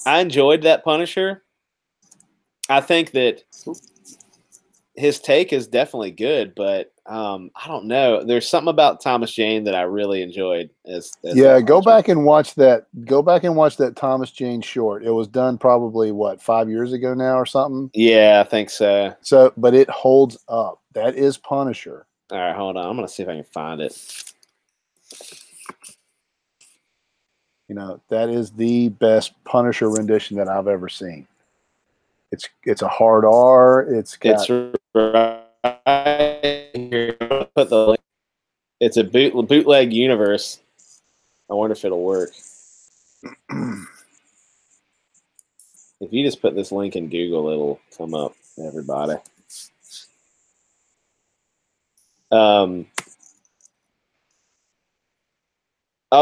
I enjoyed that Punisher. I think that his take is definitely good, but I don't know. There's something about Thomas Jane that I really enjoyed. As yeah, go back and watch that. Go back and watch that Thomas Jane short. It was done probably 5 years ago now or something. Yeah, I think so. So, but it holds up. That is Punisher. All right, hold on. I'm gonna see if I can find it. You know, that is the best Punisher rendition that I've ever seen. It's a hard R. It's right here. Put the link. It's a bootleg universe. I wonder if it'll work. If you just put this link in Google, it'll come up, everybody. Oh,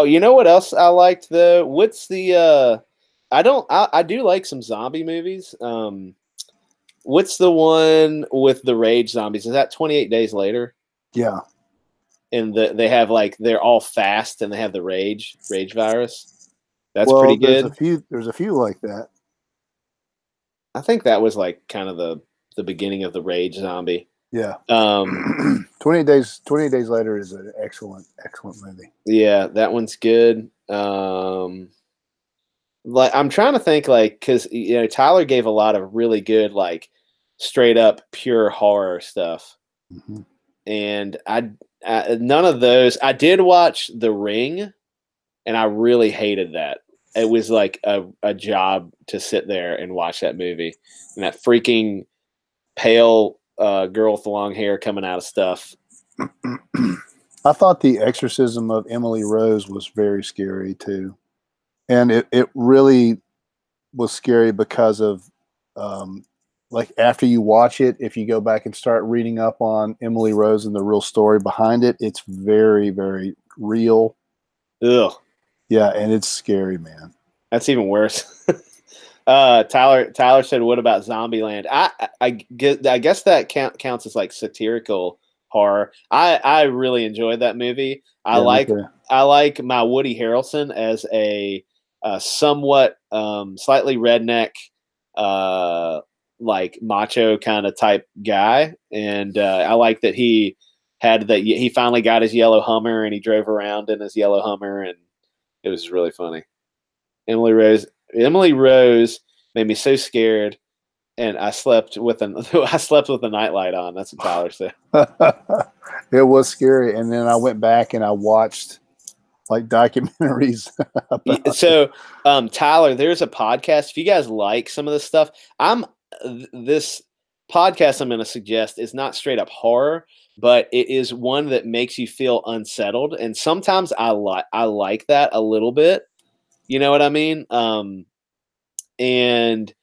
you know what else I liked though? What's the I do like some zombie movies. What's the one with the rage zombies? Is that 28 Days Later? Yeah. And they have they're all fast and they have the rage virus. That's pretty good. There's a few like that. I think that was kind of the beginning of the rage zombie. Yeah. 28 Days Later is an excellent movie. Yeah, that one's good. I'm trying to think because Tyler gave a lot of really good straight up pure horror stuff. Mm-hmm. And I none of those. I did watch The Ring, and I really hated that. It was like a job to sit there and watch that movie, and that freaking pale girl with long hair coming out of stuff. I thought the exorcism of Emily Rose was very scary too, and it really was scary because of after you watch it, if you go back and start reading up on Emily Rose and the real story behind it, it's very, very real. Ugh. Yeah, and it's scary, man. That's even worse. Tyler said, "What about Zombieland?" I guess that counts as satirical horror. I really enjoyed that movie. I like my Woody Harrelson as a somewhat slightly redneck macho kind of type guy, and I like that he finally got his yellow Hummer and he drove around in his yellow Hummer, and it was really funny. Emily Rose made me so scared, and I slept with a nightlight on. That's what Tyler said. It was scary, and then I went back and I watched documentaries about it. Tyler, there's a podcast. If you guys like some of this stuff, this podcast I'm going to suggest is not straight up horror, but it is one that makes you feel unsettled, and sometimes I like that a little bit. You know what I mean? And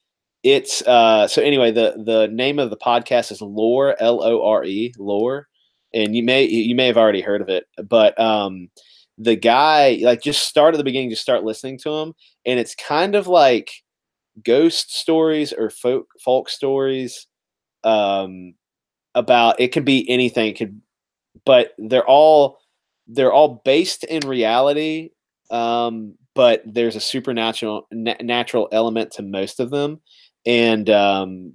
it's so anyway, the name of the podcast is Lore, Lore, Lore, and you may have already heard of it, but the guy just start at the beginning, just start listening to him, and it's kind of like ghost stories or folk stories about, it could be anything, but they're all based in reality, but there's a supernatural natural element to most of them, and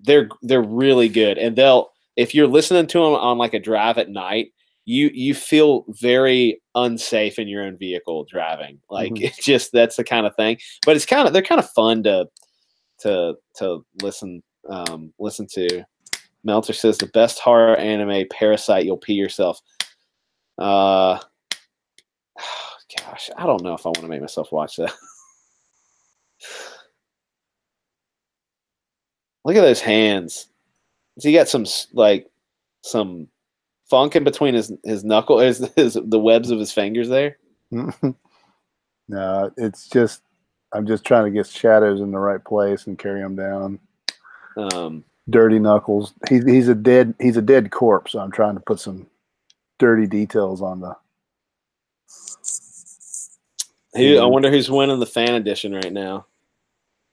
they're really good. And if you're listening to them on a drive at night, you feel very unsafe in your own vehicle driving. It's just, that's the kind of thing. But they're kind of fun to listen to. Meltzer says the best horror anime, Parasite. You'll pee yourself. Gosh, I don't know if I want to make myself watch that. Look at those hands. So he got some funk in between his knuckle, the webs of his fingers there. No, it's just, I'm just trying to get shadows in the right place and carry them down. Dirty knuckles. He's a dead corpse. So I'm trying to put some dirty details on the. I wonder who's winning the fan edition right now.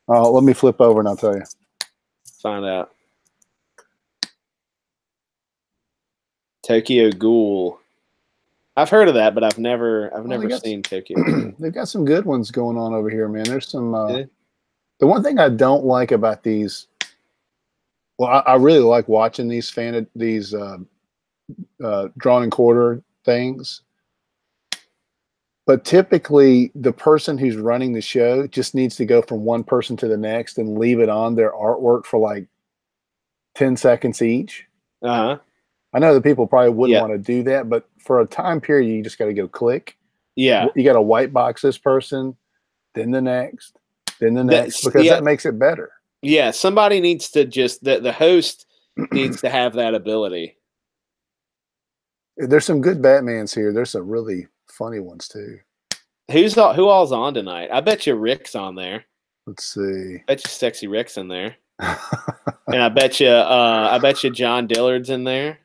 Oh, let me flip over and I'll tell you. find out. Tokyo Ghoul. I've heard of that, but I've never seen Tokyo. They've got some good ones going on over here, man. There's some. The one thing I don't like about these. Well, I really like watching these drawn and quarter things. But typically, the person who's running the show just needs to go from one person to the next and leave it on their artwork for like 10 seconds each. Uh-huh. I know that people probably wouldn't want to do that, but for a time period, you just got to go click. Yeah. You got to white box this person, then the next, because that makes it better. Yeah, somebody needs to the host needs to have that ability. There's some good Batmans here. There's some really funny ones too. Who all's on tonight? I bet you Rick's on there. Let's see. I bet you Sexy Rick's in there. And I bet you John Dillard's in there.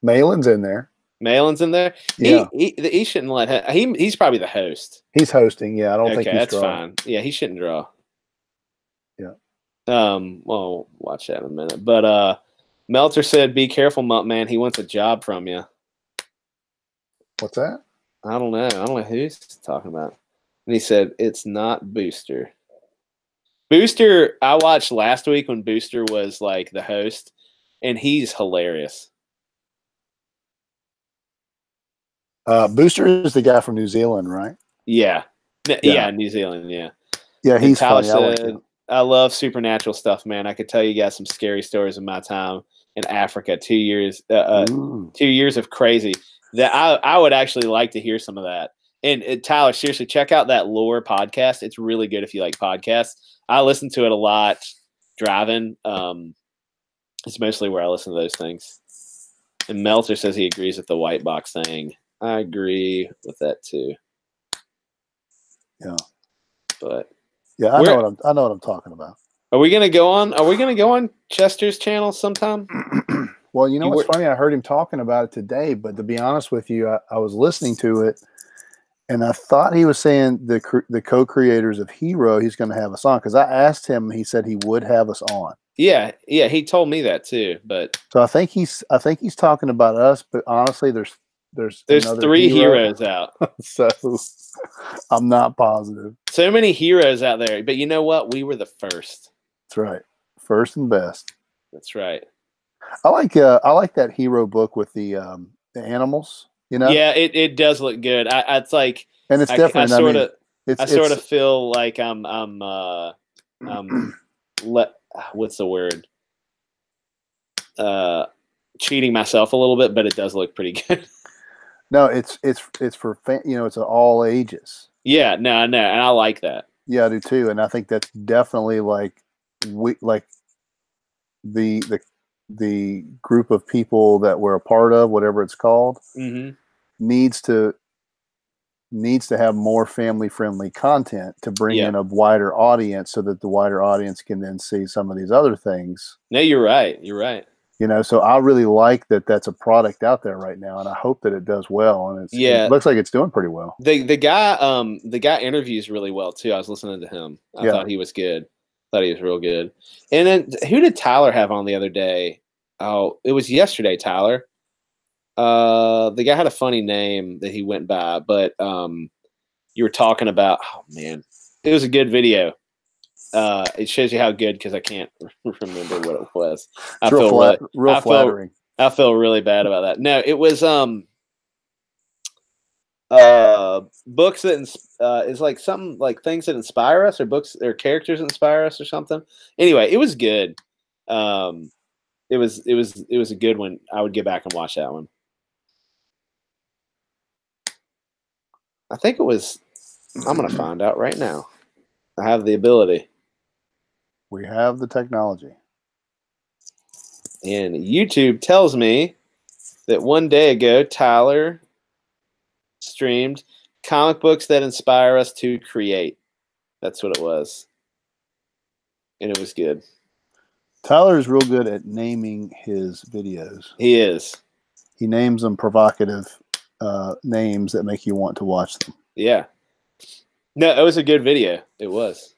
Malin's in there. Malin's in there. Yeah, he shouldn't let him. He's probably the host. He's hosting. Yeah, I don't think he's that's drawing. fine. Yeah, he shouldn't draw. Yeah. Well, we'll watch that in a minute. But Meltzer said, "Be careful, Mutt-Man. He wants a job from you." What's that? I don't know. I don't know who he's talking about. And he said, "It's not Booster." Booster, I watched last week when Booster was like the host, and he's hilarious. Booster is the guy from New Zealand, right? Yeah. Yeah, New Zealand, yeah. Yeah, he's funny. I love supernatural stuff, man. I could tell you guys some scary stories of my time in Africa. 2 years, 2 years of crazy. That I would actually like to hear some of that. And Tyler, seriously, check out that Lore podcast. It's really good if you like podcasts. I listen to it a lot driving. It's mostly where I listen to those things. And Meltzer says he agrees with the white box thing. I agree with that too. Yeah, but yeah, I know what I'm talking about. Are we gonna go on Chester's channel sometime? Well, you know what's funny? I heard him talking about it today, but to be honest with you, I was listening to it, and I thought he was saying the co-creators of Hero, he's going to have us on, because I asked him, he said he would have us on. Yeah, he told me that too. But so I think he's talking about us, but honestly, there's 3 heroes out. So I'm not positive. So many heroes out there, but you know what? We were the first. That's right, first and best. That's right. I like that Hero book with the animals. You know? Yeah, it does look good. It's like, and it's different. I sort of feel like what's the word? Cheating myself a little bit, but it does look pretty good. No, it's for it's all ages. Yeah, no, and I like that. Yeah, I do too, and I think that's definitely like the group of people that we're a part of, whatever it's called, needs to have more family friendly content to bring in a wider audience, so that the wider audience can then see some of these other things. No, you're right. You're right. So I really like that that's a product out there right now, and I hope that it does well. And it looks like it's doing pretty well. The guy interviews really well too. I was listening to him. I thought he was good. Thought he was real good. And then who did Tyler have on the other day? Oh, it was yesterday, Tyler. The guy had a funny name that he went by, but you were talking about, oh man, it was a good video. It shows you how good, because I can't remember what it was. I feel real flattering. I feel really bad about that. No, it was books that is like something like things that inspire us, or books or characters that inspire us, or something. Anyway, it was good. It was a good one. I would get back and watch that one. I think it was. I'm gonna find out right now. I have the ability. We have the technology. And YouTube tells me that 1 day ago, Tyler streamed comic books that inspire us to create. That's what it was. And it was good. Tyler is real good at naming his videos. He is. He names them provocative names that make you want to watch them. Yeah. No, it was a good video. It was.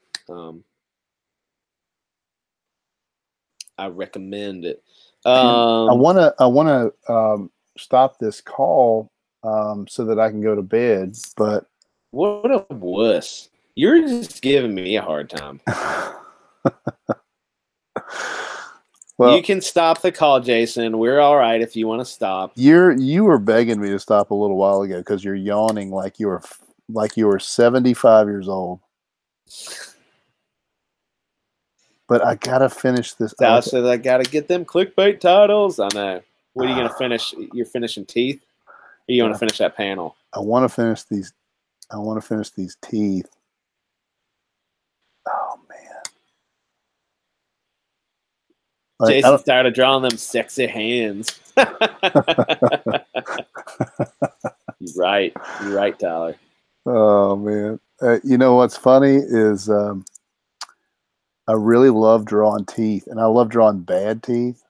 I recommend it. I wanna stop this call so that I can go to bed. But what a wuss! You're just giving me a hard time. Well, you can stop the call, Jason. We're all right if you want to stop. You were begging me to stop a little while ago because you're yawning like you were 75 years old. But I gotta finish this. Sal says I gotta get them clickbait titles. I know. What are you gonna finish? You're finishing teeth? Or you want to finish that panel? I want to finish these. I want to finish these teeth. Oh man. Like, Jason started drawing them sexy hands. You're right. You're right, Tyler. Oh, man. You know what's funny is I really love drawing teeth, and I love drawing bad teeth.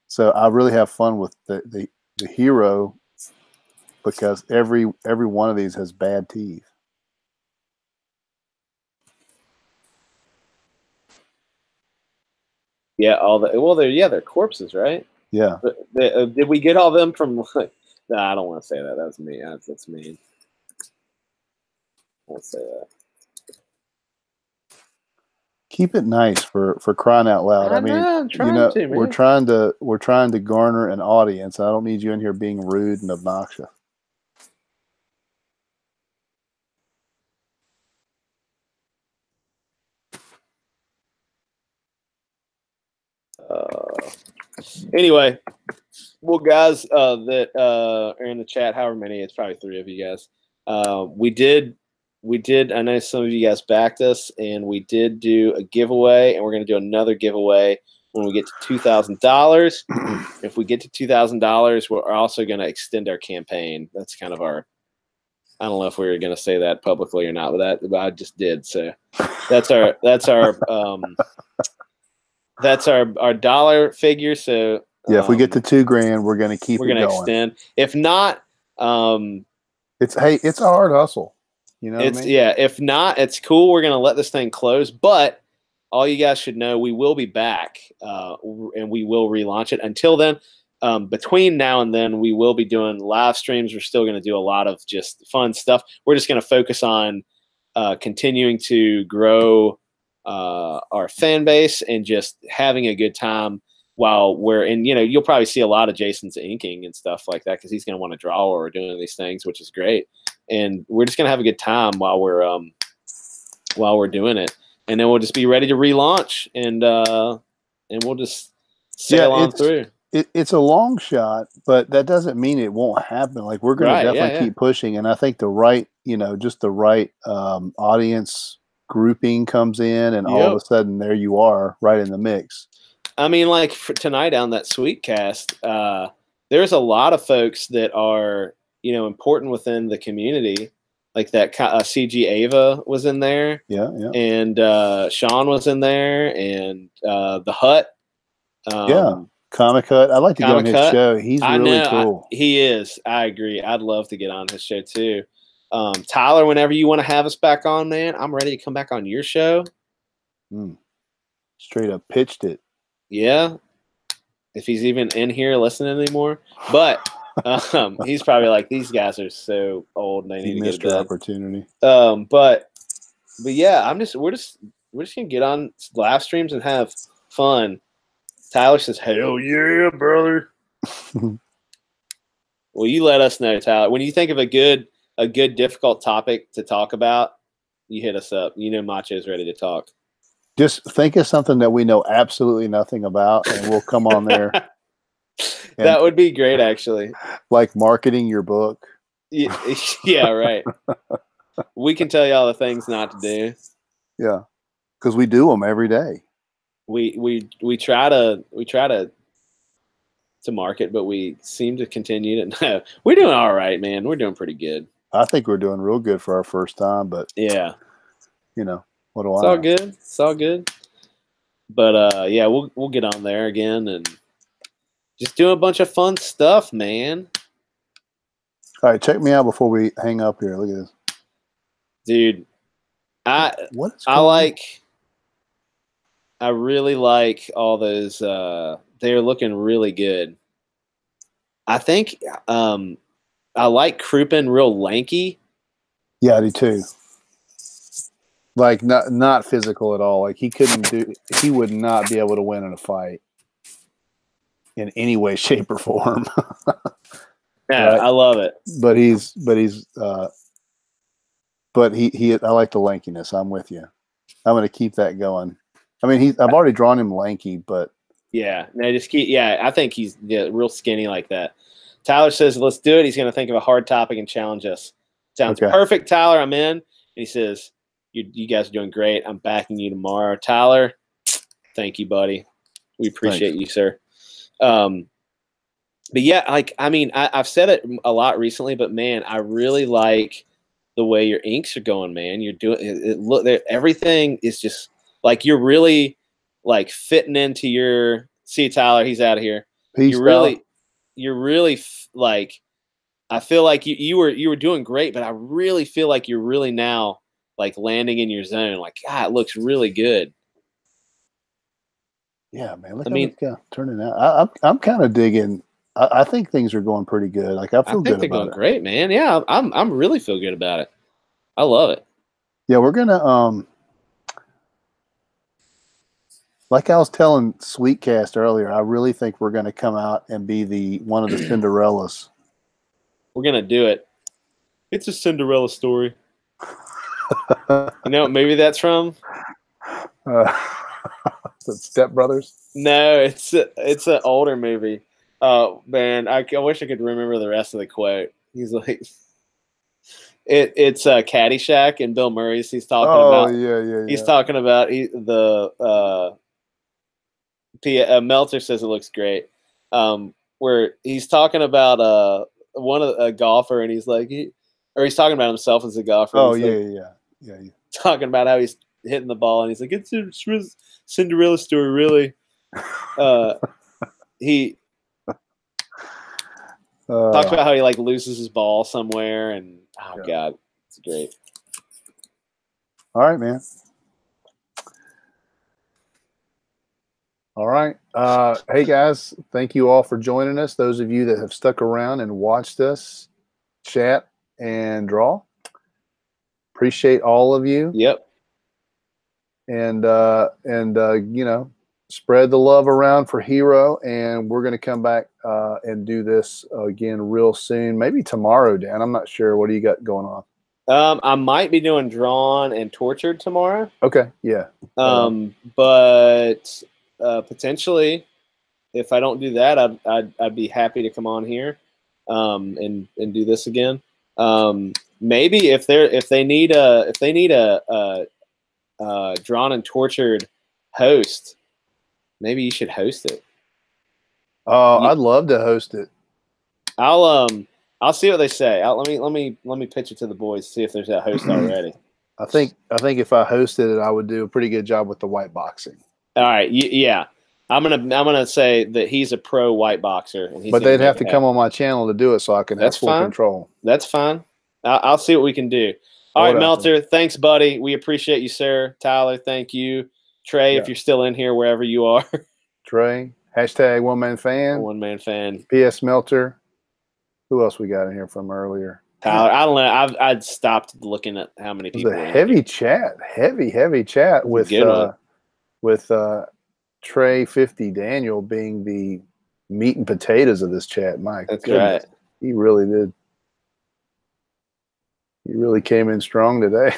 So I really have fun with the hero because every one of these has bad teeth. Yeah, they're corpses, right? Yeah. Did we get all them from? Nah, I don't want to say that. That's me. That's mean. I won't say that. Keep it nice for crying out loud. I mean, I'm trying to, man. we're trying to garner an audience. I don't need you in here being rude and obnoxious. Anyway, well, guys that are in the chat, however many, it's probably 3 of you guys. We did. I know some of you guys backed us, and we did do a giveaway, and we're going to do another giveaway when we get to $2,000. If we get to $2,000, we're also going to extend our campaign. That's kind of our. I don't know if we were going to say that publicly or not, but I just did. So that's our dollar figure. So yeah, if we get to $2,000, we're going to keep. We're going to extend. If not, it's a hard hustle. You know what I mean? Yeah. If not, it's cool. We're going to let this thing close, but all you guys should know, we will be back, and we will relaunch it. Until then, between now and then, we will be doing live streams. We're still going to do a lot of just fun stuff. We're just going to focus on continuing to grow our fan base and just having a good time while we're in. You'll probably see a lot of Jason's inking and stuff like that because he's going to want to draw while we're doing these things, which is great. And we're just going to have a good time while we're doing it. And then we'll just be ready to relaunch, and we'll just sail on through. It's a long shot, but that doesn't mean it won't happen. Like, we're going to definitely keep pushing, and I think the right audience grouping comes in, and all of a sudden there you are, right in the mix. I mean, like for tonight on that Sweetcast, there's a lot of folks that are important within the community. Like that CG Ava was in there. Yeah. And Sean was in there, and the Hut. Comic Hut. I'd like to get on his show. He's really cool. He is. I agree. I'd love to get on his show too. Tyler, whenever you want to have us back on, man, I'm ready to come back on your show. Straight up pitched it. Yeah. If he's even in here listening anymore. But he's probably like, these guys are so old and they need to get their opportunity. But yeah, we're just gonna get on live streams and have fun. Tyler says, "Hell yeah, brother." Well, you let us know, Tyler. When you think of a good difficult topic to talk about, you hit us up. Macho's ready to talk. Just think of something that we know absolutely nothing about, and we'll come on there. That would be great, actually. Like marketing your book. Yeah, right. We can tell you all the things not to do. Yeah, because we do them every day. We try to market, but we seem to continue to. No, we're doing all right, man. We're doing pretty good. I think we're doing real good for our first time, but yeah, what do I know? It's all good. It's all good. But yeah, we'll get on there again and just do a bunch of fun stuff, man. All right, check me out before we hang up here. Look at this, dude. I like. I really like all those. They're looking really good. I think I like Crouppen real lanky. Yeah, I do too. Like not physical at all. Like he would not be able to win in a fight in any way, shape, or form. Yeah, right? I love it. But he I like the lankiness. I'm with you. I'm going to keep that going. I mean, I've already drawn him lanky, but yeah, no, just keep. Yeah, I think he's real skinny like that. Tyler says, "Let's do it." He's going to think of a hard topic and challenge us. Sounds perfect, Tyler. I'm in. And he says, "You guys are doing great. I'm backing you tomorrow, Tyler. Thank you, buddy. We appreciate you, sir." But yeah, like I mean, I've said it a lot recently, but man, I really like the way your inks are going, man. You're doing it. Look, everything is just like you're really like fitting into your. See, Tyler, he's out of here. Peace, you're really like. I feel like you were doing great, but I really feel like you're really now like landing in your zone. Like, God, it looks really good. Yeah, man. Look how it's turning out. I'm kind of digging. I think things are going pretty good. Like I feel good about it. They're going great, man. Yeah, I'm really feel good about it. I love it. Yeah, we're gonna like I was telling Sweetcast earlier, I really think we're gonna come out and be one of the Cinderellas. We're gonna do it. It's a Cinderella story. You know what movie that's from? Step Brothers? No, it's an older movie. Oh man, I wish I could remember the rest of the quote. He's like, it's Caddyshack, and Bill Murray's. He's talking about. Yeah. He's talking about Meltzer says it looks great. Where he's talking about one of a golfer, and he's like, he's talking about himself as a golfer. Oh yeah. Talking about how he's hitting the ball, and he's like, it's a Cinderella story, really. He talks about how he like loses his ball somewhere, and God, it's great. All right, man. All right. Hey guys, thank you all for joining us. Those of you that have stuck around and watched us chat and draw, appreciate all of you. Yep. And you know, spread the love around for Hero, and we're going to come back and do this again real soon. Maybe tomorrow, Dan. I'm not sure. What do you got going on? I might be doing Drawn and Tortured tomorrow. Okay. Yeah. But potentially, if I don't do that, I'd be happy to come on here and do this again. Maybe if they need a Drawn and Tortured host, maybe you should host it. Oh, I'd love to host it. I'll see what they say. Let me pitch it to the boys, see if there's a host already. I think if I hosted it, I would do a pretty good job with the white boxing. All right, yeah. I'm gonna say that he's a pro white boxer, but they'd have to come on my channel to do it, so I can have full control. That's fine. I'll see what we can do. All right, Meltzer, thanks, buddy. We appreciate you, sir. Tyler, thank you. Trey, if you're still in here, wherever you are. Trey, hashtag one man fan. One man fan. PS Meltzer. Who else we got in here from earlier? Tyler, I don't know. I'd stopped looking at how many people. It was a heavy chat, heavy chat with Trey 50 Daniel being the meat and potatoes of this chat. My goodness. Right. He really did. He really came in strong today.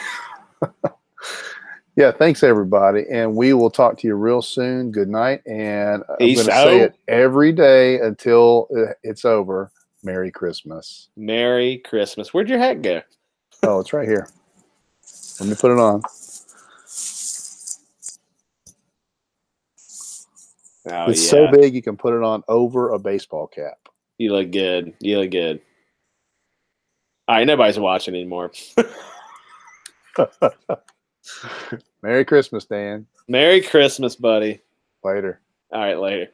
Yeah, thanks everybody, and we will talk to you real soon. Good night, and I'm going to say it every day until it's over. Merry Christmas. Merry Christmas. Where'd your hat go? Oh, it's right here. Let me put it on. Oh, it's so big you can put it on over a baseball cap. You look good. You look good. All right, nobody's watching anymore. Merry Christmas, Dan. Merry Christmas, buddy. Later. All right, later.